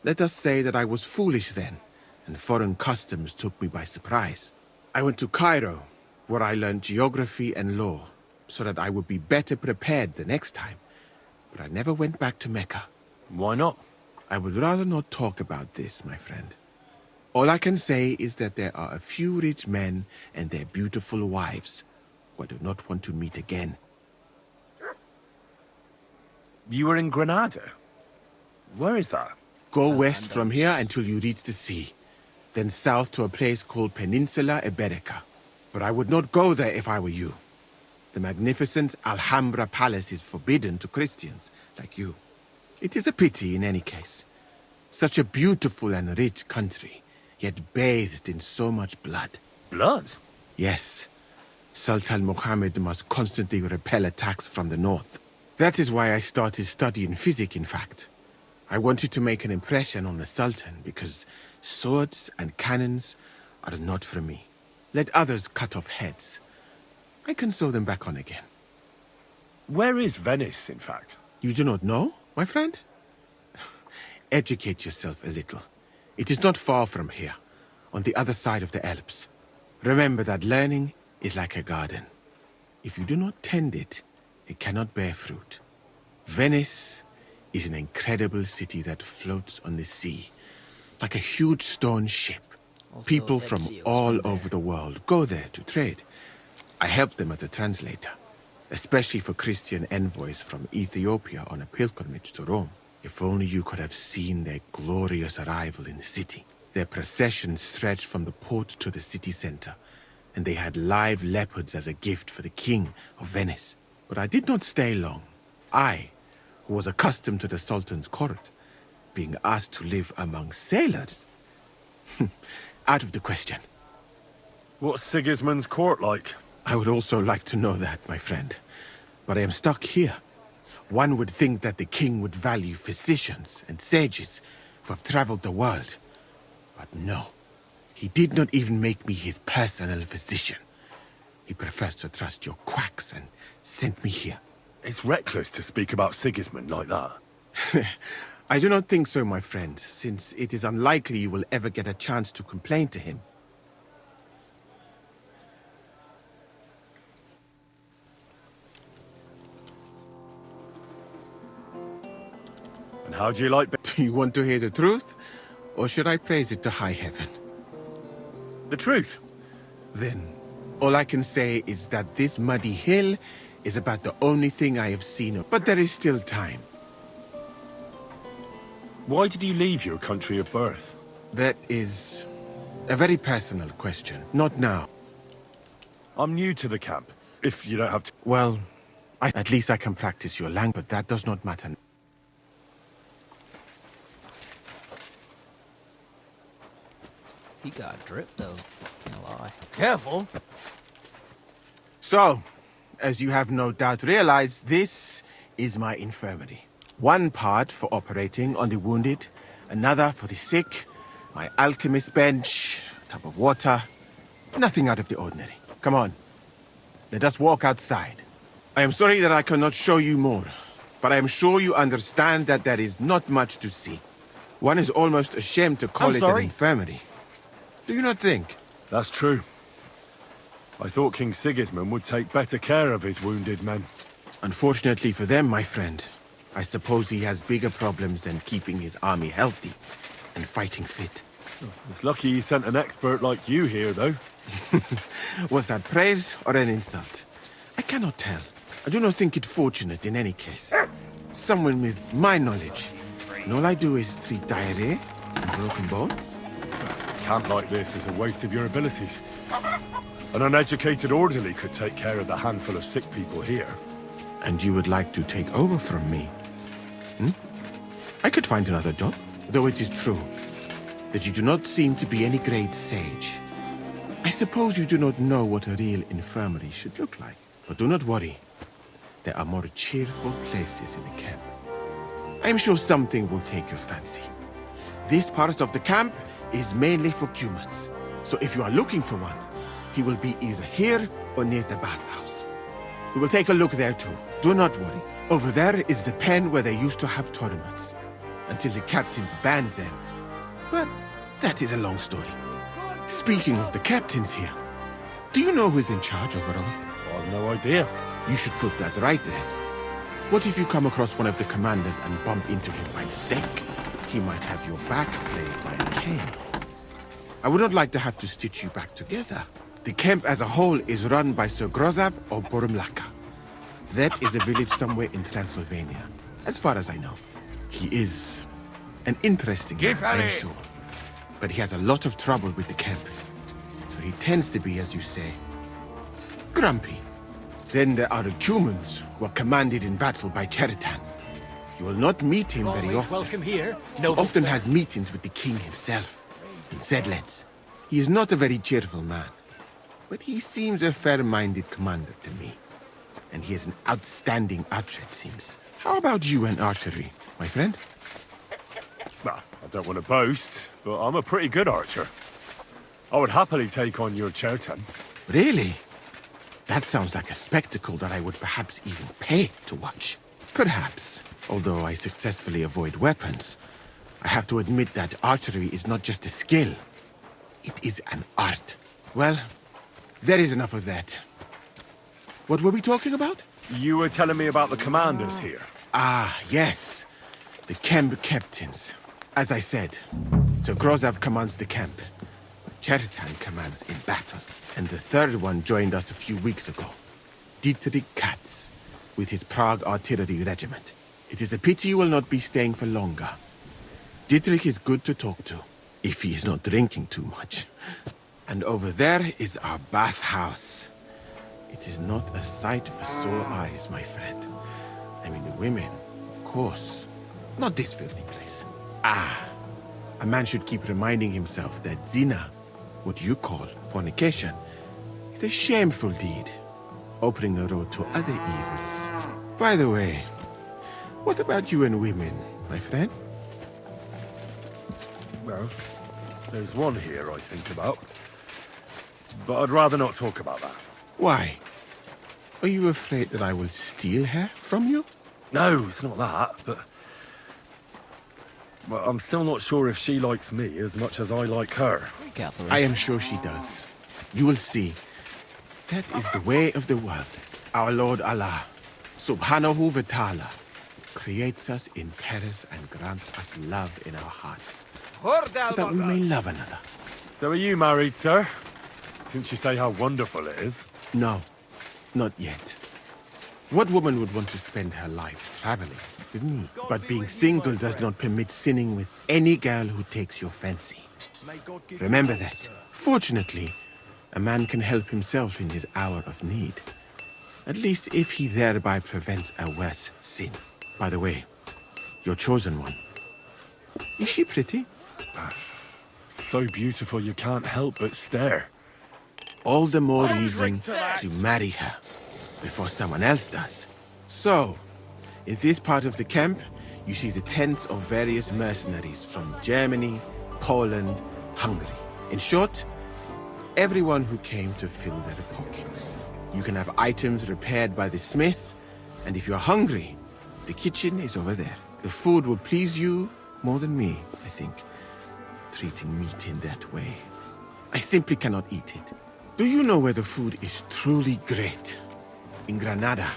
Let us say that I was foolish then, and foreign customs took me by surprise. I went to Cairo, where I learned geography and law, so that I would be better prepared the next time. But I never went back to Mecca.
Why not?
I would rather not talk about this, my friend. All I can say is that there are a few rich men and their beautiful wives who I do not want to meet again.
You were in Granada? Where is that?
Go west from here until you reach the sea. then south to a place called Peninsula Iberica. But I would not go there if I were you. The magnificent Alhambra Palace is forbidden to Christians like you. It is a pity in any case. Such a beautiful and rich country, yet bathed in so much blood.
Blood?
Yes. Sultan Mohammed must constantly repel attacks from the north. That is why I started studying physics, in fact. I wanted to make an impression on the Sultan because swords and cannons are not for me. Let others cut off heads. I can sew them back on again.
Where is Venice, in fact?
You do not know, my friend? Educate yourself a little. It is not far from here, on the other side of the Alps. Remember that learning is like a garden. If you do not tend it, it cannot bear fruit. Venice is an incredible city that floats on the sea, like a huge stone ship. People from all over the world go there to trade. I help them as a translator, especially for Christian envoys from Ethiopia on a pilgrimage to Rome. If only you could have seen their glorious arrival in the city. Their procession stretched from the port to the city center, and they had live leopards as a gift for the king of Venice. But I did not stay long. I, who was accustomed to the Sultan's court, being asked to live among sailors, out of the question.
What's Sigismund's court like?
I would also like to know that, my friend. But I am stuck here. One would think that the king would value physicians and sages who have traveled the world. But no. He did not even make me his personal physician. He prefers to trust your quacks and sent me here.
It's reckless to speak about Sigismund like that.
I do not think so, my friend, since it is unlikely you will ever get a chance to complain to him.
And how do you like...
Do you want to hear the truth? Or should I praise it to high heaven?
The truth?
Then, all I can say is that this muddy hill is about the only thing I have seen, but there is still time.
Why did you leave your country of birth?
That is a very personal question. Not now.
I'm new to the camp, if you don't have to...
Well, at least I can practice your language, but that does not matter.
He got drip, though. Can't lie.
Careful.
So, as you have no doubt realized, this is my infirmary. One part for operating on the wounded, another for the sick, my alchemist bench, a tub of water. Nothing out of the ordinary. Come on. Let us walk outside. I am sorry that I cannot show you more, but I am sure you understand that there is not much to see. One is almost ashamed to call it an infirmary. Do you not think?
That's true. I thought King Sigismund would take better care of his wounded men.
Unfortunately for them, my friend, I suppose he has bigger problems than keeping his army healthy and fighting fit.
It's lucky he sent an expert like you here, though.
Was that praise or an insult? I cannot tell. I do not think it fortunate in any case. Someone with my knowledge, and all I do is treat diarrhea and broken bones.
A camp like this is a waste of your abilities. An uneducated orderly could take care of the handful of sick people here.
And you would like to take over from me? I could find another job, though it is true that you do not seem to be any great sage. I suppose you do not know what a real infirmary should look like. But do not worry. There are more cheerful places in the camp. I am sure something will take your fancy. This part of the camp is mainly for humans. So if you are looking for one, he will be either here or near the bathhouse. We will take a look there too. Do not worry. Over there is the pen where they used to have tournaments, until the captains banned them. But that is a long story. Speaking of the captains here, do you know who is in charge overall?
I've no idea.
You should put that right then. What if you come across one of the commanders and bump into him by mistake? He might have your back flayed by a cane. I would not like to have to stitch you back together. The camp as a whole is run by Sir Grozav or Borumlaka. That is a village somewhere in Transylvania, as far as I know. He is an interesting man, I'm sure. but he has a lot of trouble with the camp. So he tends to be, as you say, grumpy. Then there are the Sigismunds, who are commanded in battle by Cheritan. You will not meet him very often.
Welcome here.
He often has meetings with the king himself, in Sedlets. He is not a very cheerful man, but he seems a fair-minded commander to me. And he is an outstanding archer, it seems. How about you and archery, my friend?
Well, I don't want to boast, but I'm a pretty good archer. I would happily take on your Cheritan.
Really? That sounds like a spectacle that I would perhaps even pay to watch. Perhaps, although I successfully avoid weapons, I have to admit that archery is not just a skill. It is an art. Well, there is enough of that. What were we talking about?
You were telling me about the commanders here.
Ah, yes. The camp captains. As I said, Sir Grozav commands the camp, but Cheritan commands in battle. And the third one joined us a few weeks ago. Dietrich Katz, with his Prague artillery regiment. It is a pity you will not be staying for longer. Dietrich is good to talk to, if he is not drinking too much. And over there is our bathhouse. It is not a sight for sore eyes, my friend. I mean, the women, of course. Not this filthy place. Ah, a man should keep reminding himself that zina, what you call fornication, is a shameful deed, opening the road to other evils. By the way, what about you and women, my friend?
Well, there's one here I think about. But I'd rather not talk about that.
Why? Are you afraid that I will steal her from you?
No, it's not that, but... Well, I'm still not sure if she likes me as much as I like her.
I am sure she does. You will see. That is the way of the world. Our Lord Allah, Subhanahu wa Ta'ala, creates us in pairs and grants us love in our hearts, so that we may love another.
So are you married, sir? Since you say how wonderful it is.
No, not yet. What woman would want to spend her life traveling with me? But being single does not permit sinning with any girl who takes your fancy. Remember that. Fortunately, a man can help himself in his hour of need. At least if he thereby prevents a worse sin. By the way, your chosen one. Is she pretty?
So beautiful you can't help but stare.
All the more reason to marry her before someone else does. So, in this part of the camp, you see the tents of various mercenaries from Germany, Poland, Hungary. In short, everyone who came to fill their pockets. You can have items repaired by the smith, and if you're hungry, the kitchen is over there. The food will please you more than me, I think, treating meat in that way. I simply cannot eat it. Do you know where the food is truly great? In Granada.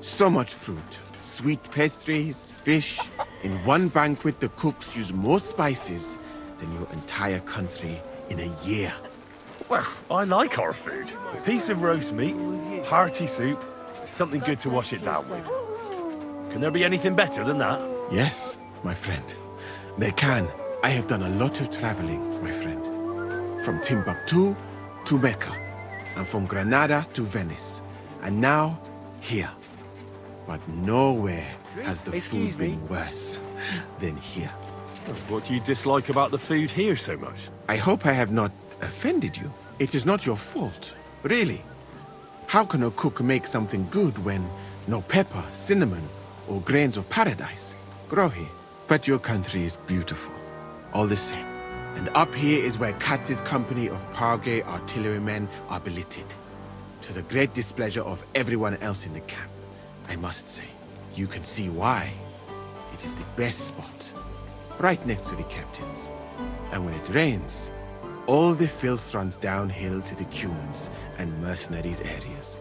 So much fruit, sweet pastries, fish. In one banquet, the cooks use more spices than your entire country in a year.
Well, I like our food. A piece of roast meat, hearty soup, something good to wash it down with. Can there be anything better than that?
Yes, my friend. There can. I have done a lot of traveling, my friend. From Timbuktu to Mecca, and from Granada to Venice, and now here. But nowhere has the food been worse than here.
What do you dislike about the food here so much?
I hope I have not offended you. It is not your fault, really. How can a cook make something good when no pepper, cinnamon, or grains of paradise grow here? But your country is beautiful, all the same. And up here is where Katz's company of Prague artillerymen are billeted, to the great displeasure of everyone else in the camp, I must say. You can see why. It is the best spot, right next to the captains. And when it rains, all the filth runs downhill to the Sigismunds and mercenaries areas.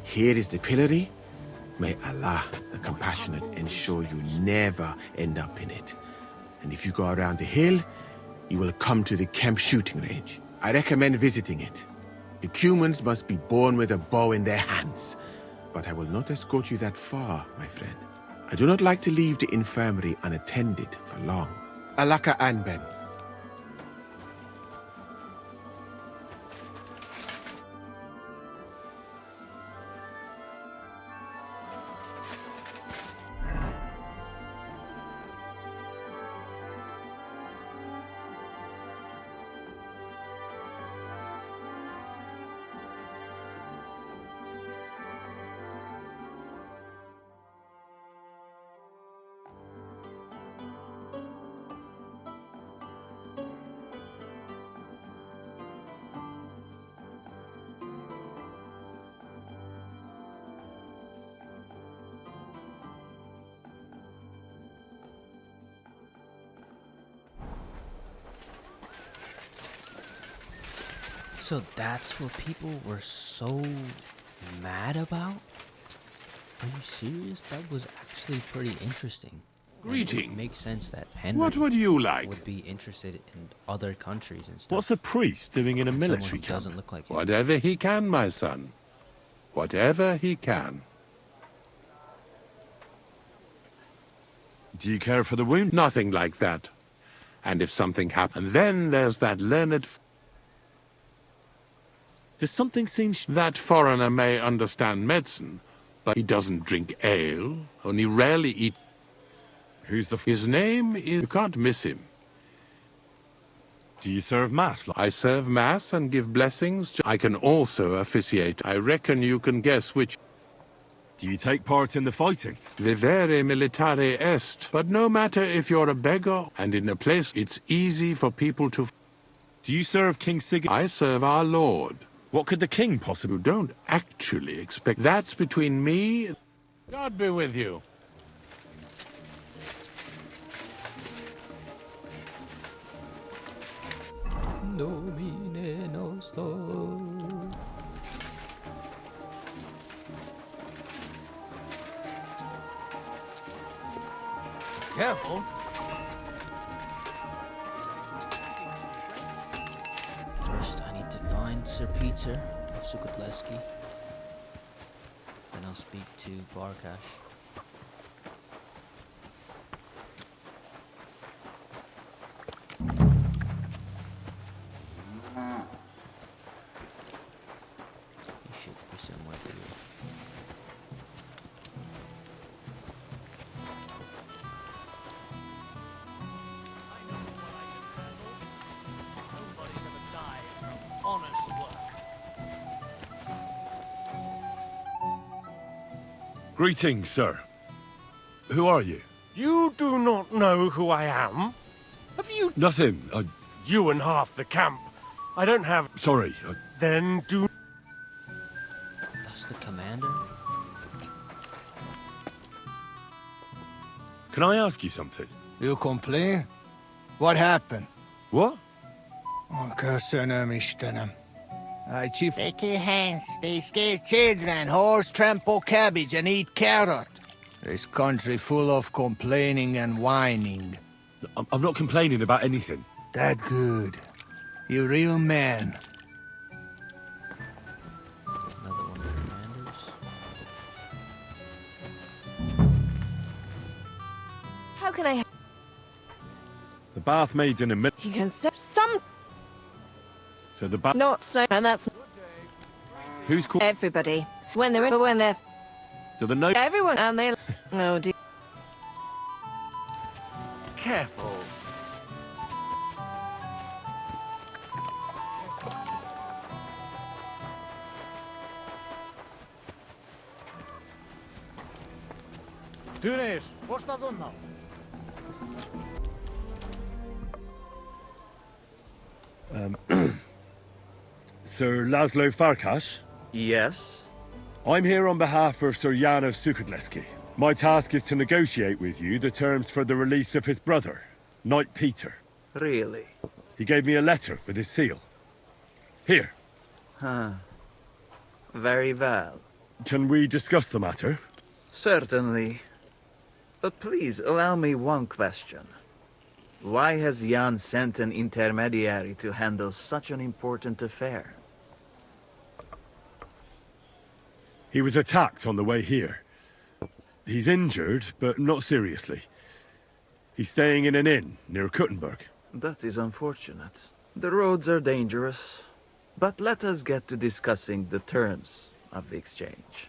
Here is the pillory. May Allah, the compassionate, ensure you never end up in it. And if you go around the hill, you will come to the camp shooting range. I recommend visiting it. The Sigismunds must be born with a bow in their hands. But I will not escort you that far, my friend. I do not like to leave the infirmary unattended for long. Alaka Anben.
So that's what people were so mad about? Are you serious? That was actually pretty interesting.
Greeting.
It makes sense that Henry
What would you like?
would be interested in other countries and stuff.
What's a priest doing in a
And
military
someone who
camp?
doesn't look like him.
Whatever he can, my son. Whatever he can.
Do you care for the wound?
Nothing like that. And if something happens, then there's that learned...
Does something seem...
That foreigner may understand medicine, but he doesn't drink ale, only rarely eat...
Who's the...
His name is... You can't miss him.
Do you serve mass?
I serve mass and give blessings. I can also officiate. I reckon you can guess which...
Do you take part in the fighting?
Vivere militare est. But no matter if you're a beggar and in a place, it's easy for people to...
Do you serve King Sigismund?
I serve our Lord.
What could the king possibly...
You don't actually expect... That's between me... God be with you.
Domine nostro.
Careful.
First, I need to find Sir Peter of Sukutleski. Then I'll speak to Barkash. He should be somewhere here.
Honest work.
Greetings, sir. Who are you?
You do not know who I am? Have you...
Nothing.
You and half the camp. I don't have...
Sorry.
Then do...
That's the commander?
Can I ask you something?
You complain? What happened?
What?
Köszönöm Istenem. Chief...
Sticky hands, they scare children, horse trample cabbage and eat carrot.
This country full of complaining and whining.
I'm not complaining about anything.
That good. You real man.
Another one of the commanders.
How can I...
The bath maid's in a minute.
You can say some...
So the bath...
Not so... And that's...
Who's called...
Everybody. When they're...
Do the no...
Everyone... And they... Oh, dear.
Careful.
Tynes, posta tunna.
Sir Laszlo Farkas?
Yes?
I'm here on behalf of Sir Jan of Sukutleski. My task is to negotiate with you the terms for the release of his brother, Knight Peter.
Really?
He gave me a letter with his seal. Here.
Huh. Very well.
Can we discuss the matter?
Certainly. But please allow me one question. Why has Jan sent an intermediary to handle such an important affair?
He was attacked on the way here. He's injured, but not seriously. He's staying in an inn near Kuttenberg.
That is unfortunate. The roads are dangerous. But let us get to discussing the terms of the exchange.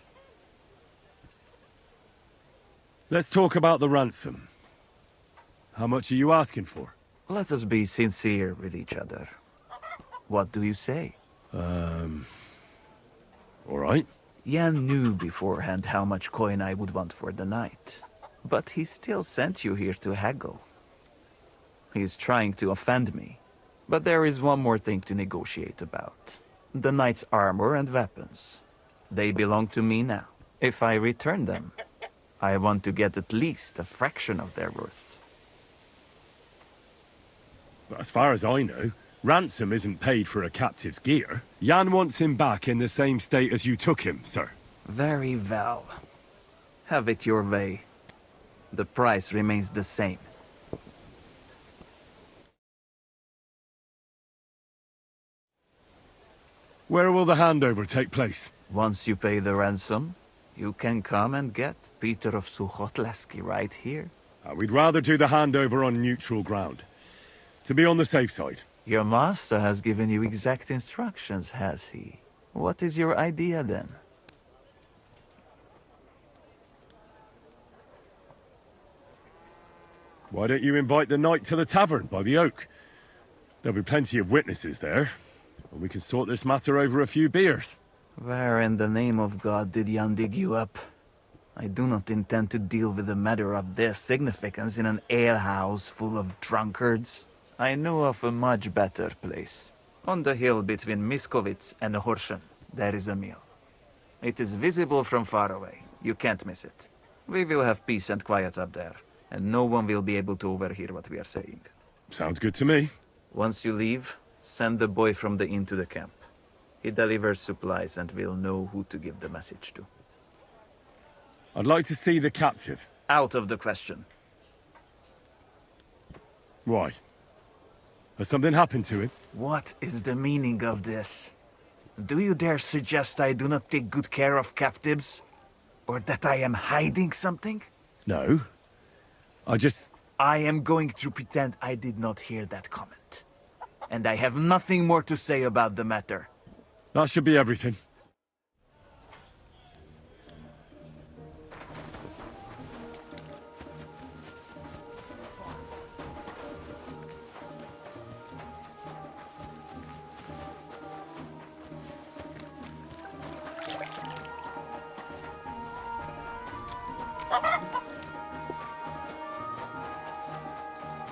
Let's talk about the ransom. How much are you asking for?
Let us be sincere with each other. What do you say?
All right.
Jan knew beforehand how much coin I would want for the night. But he still sent you here to haggle. He is trying to offend me. But there is one more thing to negotiate about. The knight's armor and weapons. They belong to me now. If I return them, I want to get at least a fraction of their worth.
As far as I know, Ransom isn't paid for a captive's gear. Jan wants him back in the same state as you took him, sir.
Very well. Have it your way. The price remains the same.
Where will the handover take place?
Once you pay the ransom, you can come and get Peter of Suchotleski right here.
We'd rather do the handover on neutral ground. To be on the safe side.
Your master has given you exact instructions, has he? What is your idea then?
Why don't you invite the knight to the tavern by the oak? There'll be plenty of witnesses there, and we can sort this matter over a few beers.
Where in the name of God did Jan dig you up? I do not intend to deal with a matter of this significance in an alehouse full of drunkards. I know of a much better place. On the hill between Miskovitz and Horschen, there is a mill. It is visible from far away. You can't miss it. We will have peace and quiet up there, and no one will be able to overhear what we are saying.
Sounds good to me.
Once you leave, send the boy from the inn to the camp. He delivers supplies and will know who to give the message to.
I'd like to see the captive.
Out of the question.
Why? Has something happened to him?
What is the meaning of this? Do you dare suggest I do not take good care of captives? Or that I am hiding something?
No.
I am going to pretend I did not hear that comment. And I have nothing more to say about the matter.
That should be everything.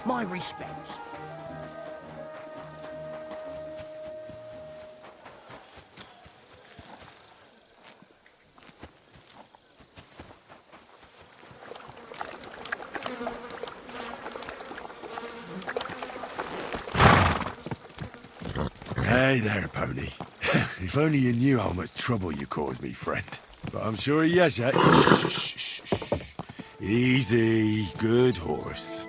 My respects.
Hey there, pony. If only you knew how much trouble you caused me, friend. But I'm sure he has yet. Shh. Easy, good horse.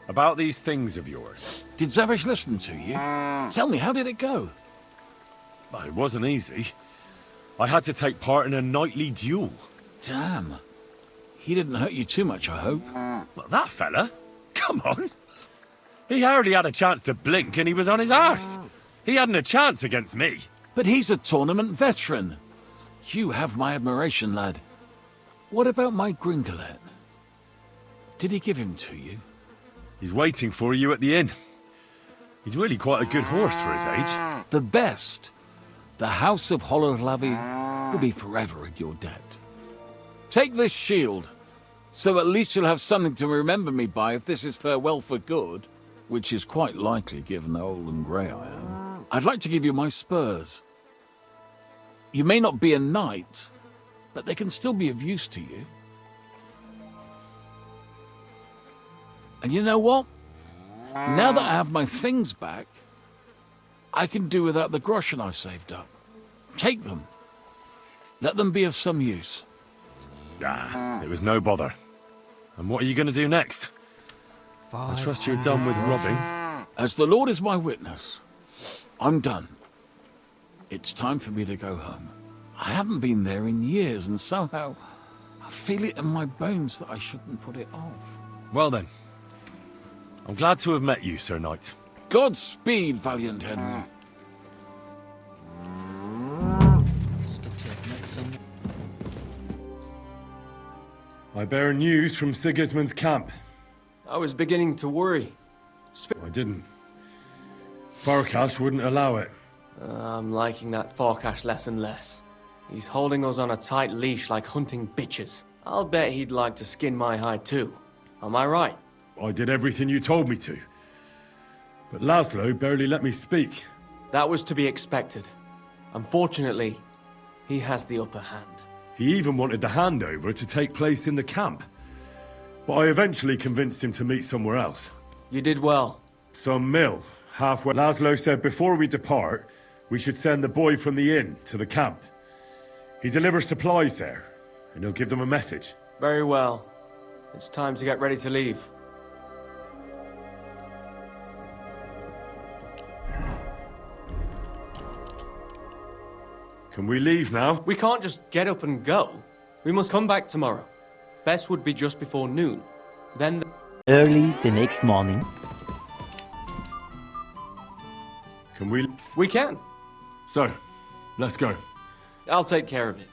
About these things of yours.
Did Zavish listen to you? Tell me, how did it go?
Well, it wasn't easy. I had to take part in a nightly duel.
Damn. He didn't hurt you too much, I hope.
Well, that fella? Come on. He hardly had a chance to blink and he was on his arse. He hadn't a chance against me.
But he's a tournament veteran. You have my admiration, lad. What about my Gringolet? Did he give him to you?
He's waiting for you at the inn. He's really quite a good horse for his age.
The best. The House of Hollerlavi will be forever at your debt. Take this shield, so at least you'll have something to remember me by if this is farewell for good, which is quite likely given how old and grey I am. I'd like to give you my spurs. You may not be a knight, but they can still be of use to you. And you know what? Now that I have my things back, I can do without the groschen I've saved up. Take them. Let them be of some use.
It was no bother. And what are you going to do next? I trust you're done with robbing.
As the Lord is my witness, I'm done. It's time for me to go home. I haven't been there in years, and somehow I feel it in my bones that I shouldn't put it off.
Well then, I'm glad to have met you, Sir Knight.
Godspeed, valiant Henry.
I bear news from Sigismunds Camp.
I was beginning to worry.
I didn't. Farkash wouldn't allow it.
I'm liking that Farkash less and less. He's holding us on a tight leash like hunting bitches. I'll bet he'd like to skin my hide too. Am I right?
I did everything you told me to. But Laszlo barely let me speak.
That was to be expected. Unfortunately, he has the upper hand.
He even wanted the handover to take place in the camp. But I eventually convinced him to meet somewhere else.
You did well.
Some mill, halfway. Laszlo said before we depart, we should send the boy from the inn to the camp. He delivers supplies there, and he'll give them a message.
Very well. It's time to get ready to leave.
Can we leave now?
We can't just get up and go. We must come back tomorrow. Best would be just before noon. Then...
Early the next morning.
Can we?
We can.
So, let's go.
I'll take care of it.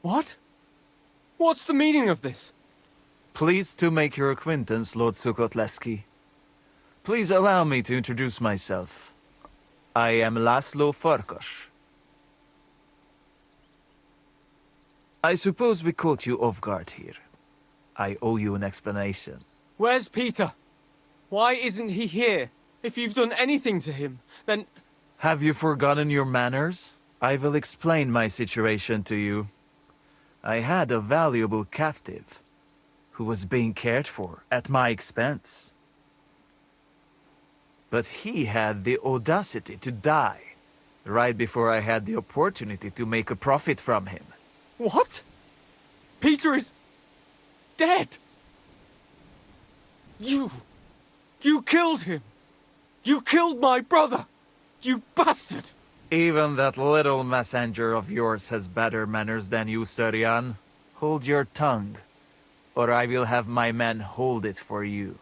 What? What's the meaning of this?
Pleased to make your acquaintance, Lord Sukotleski. Please allow me to introduce myself. I am Laszlo Farkas. I suppose we caught you off guard here. I owe you an explanation.
Where's Peter? Why isn't he here? If you've done anything to him, then...
Have you forgotten your manners? I will explain my situation to you. I had a valuable captive who was being cared for at my expense. But he had the audacity to die right before I had the opportunity to make a profit from him.
What? Peter is... dead! You killed him! You killed my brother! You bastard!
Even that little messenger of yours has better manners than you, Sir Jan. Hold your tongue, or I will have my men hold it for you.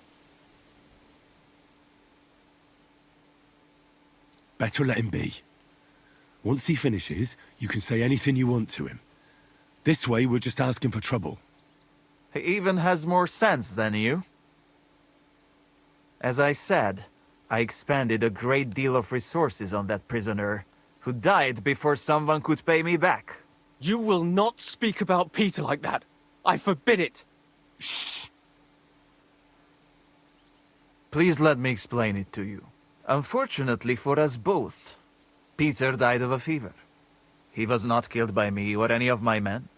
Better let him be. Once he finishes, you can say anything you want to him. This way, we're just asking for trouble.
He even has more sense than you. As I said, I expended a great deal of resources on that prisoner, who died before someone could pay me back.
You will not speak about Peter like that. I forbid it.
Shh! Please let me explain it to you. Unfortunately for us both, Peter died of a fever. He was not killed by me or any of my men.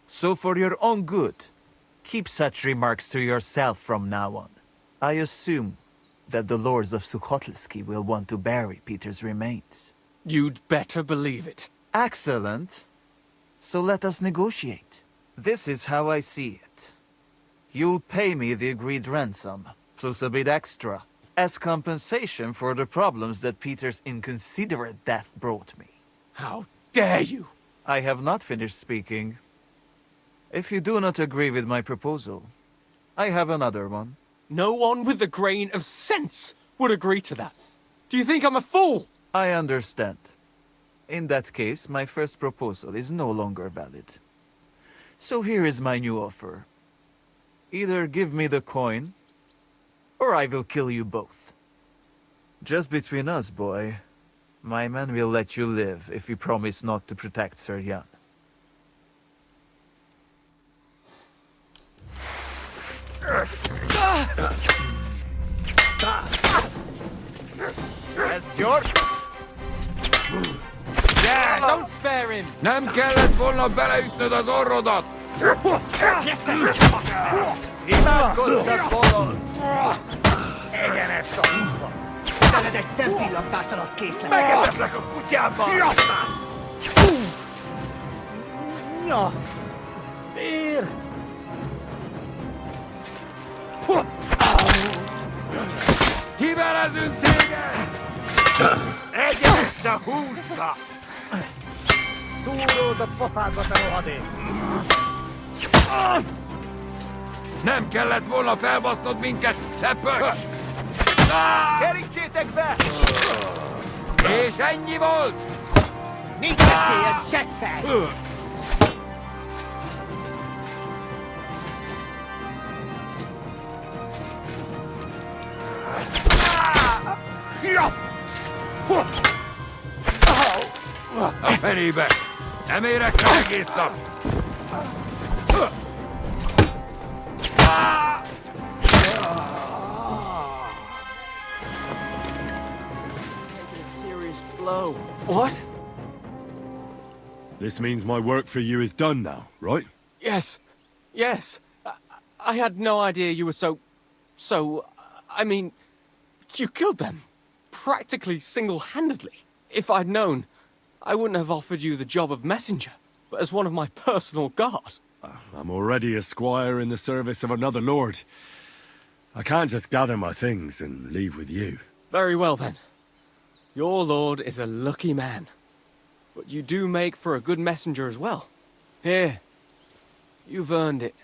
So for your own good, keep such remarks to yourself from now on. I assume that the lords of Sukhotlski will want to bury Peter's remains.
You'd better believe it.
Excellent. So let us negotiate. This is how I see it. You'll pay me the agreed ransom, plus a bit extra, as compensation for the problems that Peter's inconsiderate death brought me.
How dare you!
I have not finished speaking. If you do not agree with my proposal, I have another one.
No one with a grain of sense would agree to that. Do you think I'm a fool?
I understand. In that case, my first proposal is no longer valid. So here is my new offer. Either give me the coin, or I will kill you both. Just between us, boy, my men will let you live if you promise not to protect Sir Jan.
Don't spare him!
Nem kellett volna beleütnöd az orrodat!
Imádkoztat, bolond! Egyenest a húsba! Veled egy szempillantás alatt kész lesz! Megetetlek a kutyában! Na! Fér!
Kivelezünk téged!
Egyenest a húsba! Túród a pofádba, te rohadék!
Nem kellett volna felbasznod minket, te pöcs!
Kerítsétek be!
És ennyi volt!
Mit beszéljed, seggfej!
A fenébe! Nem érek rá egész nap!
slow. What?
This means my work for you is done now, right?
Yes. Yes. I had no idea you were so... I mean, you killed them. Practically single-handedly. If I'd known, I wouldn't have offered you the job of messenger, but as one of my personal guard.
I'm already a squire in the service of another lord. I can't just gather my things and leave with you.
Very well, then. Your lord is a lucky man. But you do make for a good messenger as well. Here. You've earned it.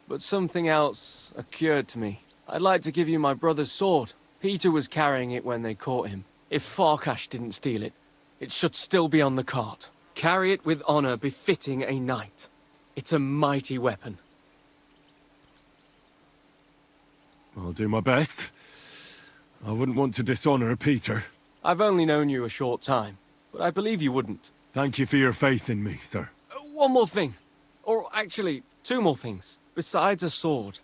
But something else occurred to me. I'd like to give you my brother's sword. Peter was carrying it when they caught him. If Farkash didn't steal it, it should still be on the cart. Carry it with honor befitting a knight. It's a mighty weapon.
I'll do my best. I wouldn't want to dishonor Peter.
I've only known you a short time, but I believe you wouldn't.
Thank you for your faith in me, sir.
One more thing. Or actually, two more things. Besides a sword,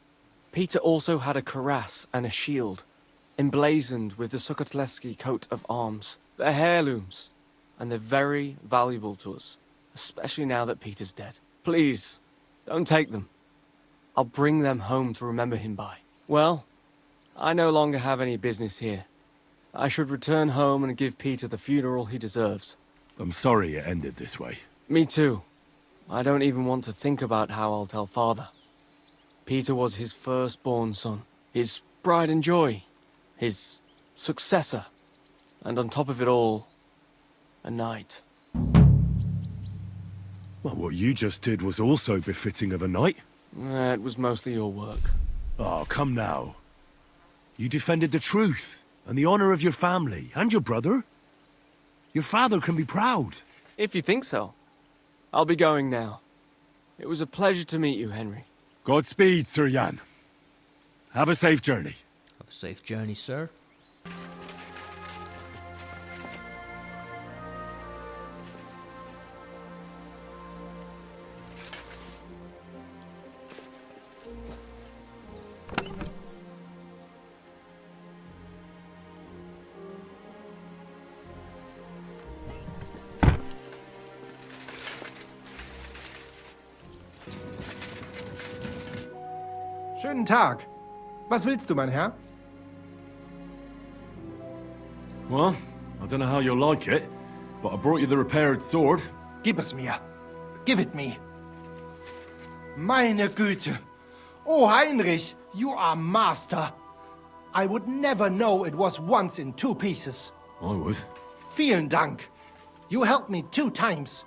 Peter also had a cuirass and a shield, emblazoned with the Sukotleski coat of arms. They're heirlooms, and they're very valuable to us, especially now that Peter's dead. Please, don't take them. I'll bring them home to remember him by. Well, I no longer have any business here. I should return home and give Peter the funeral he deserves.
I'm sorry it ended this way.
Me too. I don't even want to think about how I'll tell Father. Peter was his firstborn son, his pride and joy, his successor, and on top of it all, a knight.
Well, what you just did was also befitting of a knight.
It was mostly your work.
Oh, come now. You defended the truth, and the honor of your family, and your brother. Your father can be proud.
If you think so. I'll be going now. It was a pleasure to meet you, Henry.
Godspeed, Sir Jan. Have a safe journey.
Have a safe journey, sir.
Schönen Tag. Was willst du, mein Herr?
Well, I don't know how you'll like it, but I brought you the repaired sword.
Gib es mir. Give it me. Meine Güte. Oh, Heinrich, you are master. I would never know it was once in two pieces.
I would.
Vielen Dank. You helped me 2 times.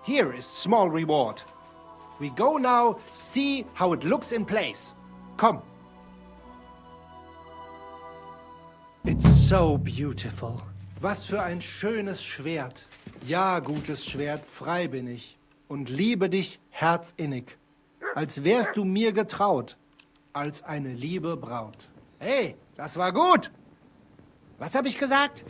Here is small reward. We go now see how it looks in place. Komm. It's so beautiful. Was für ein schönes Schwert. Ja, gutes Schwert, frei bin ich. Und liebe dich herzinnig. Als wärst du mir getraut. Als eine liebe Braut. Hey, das war gut. Was habe ich gesagt?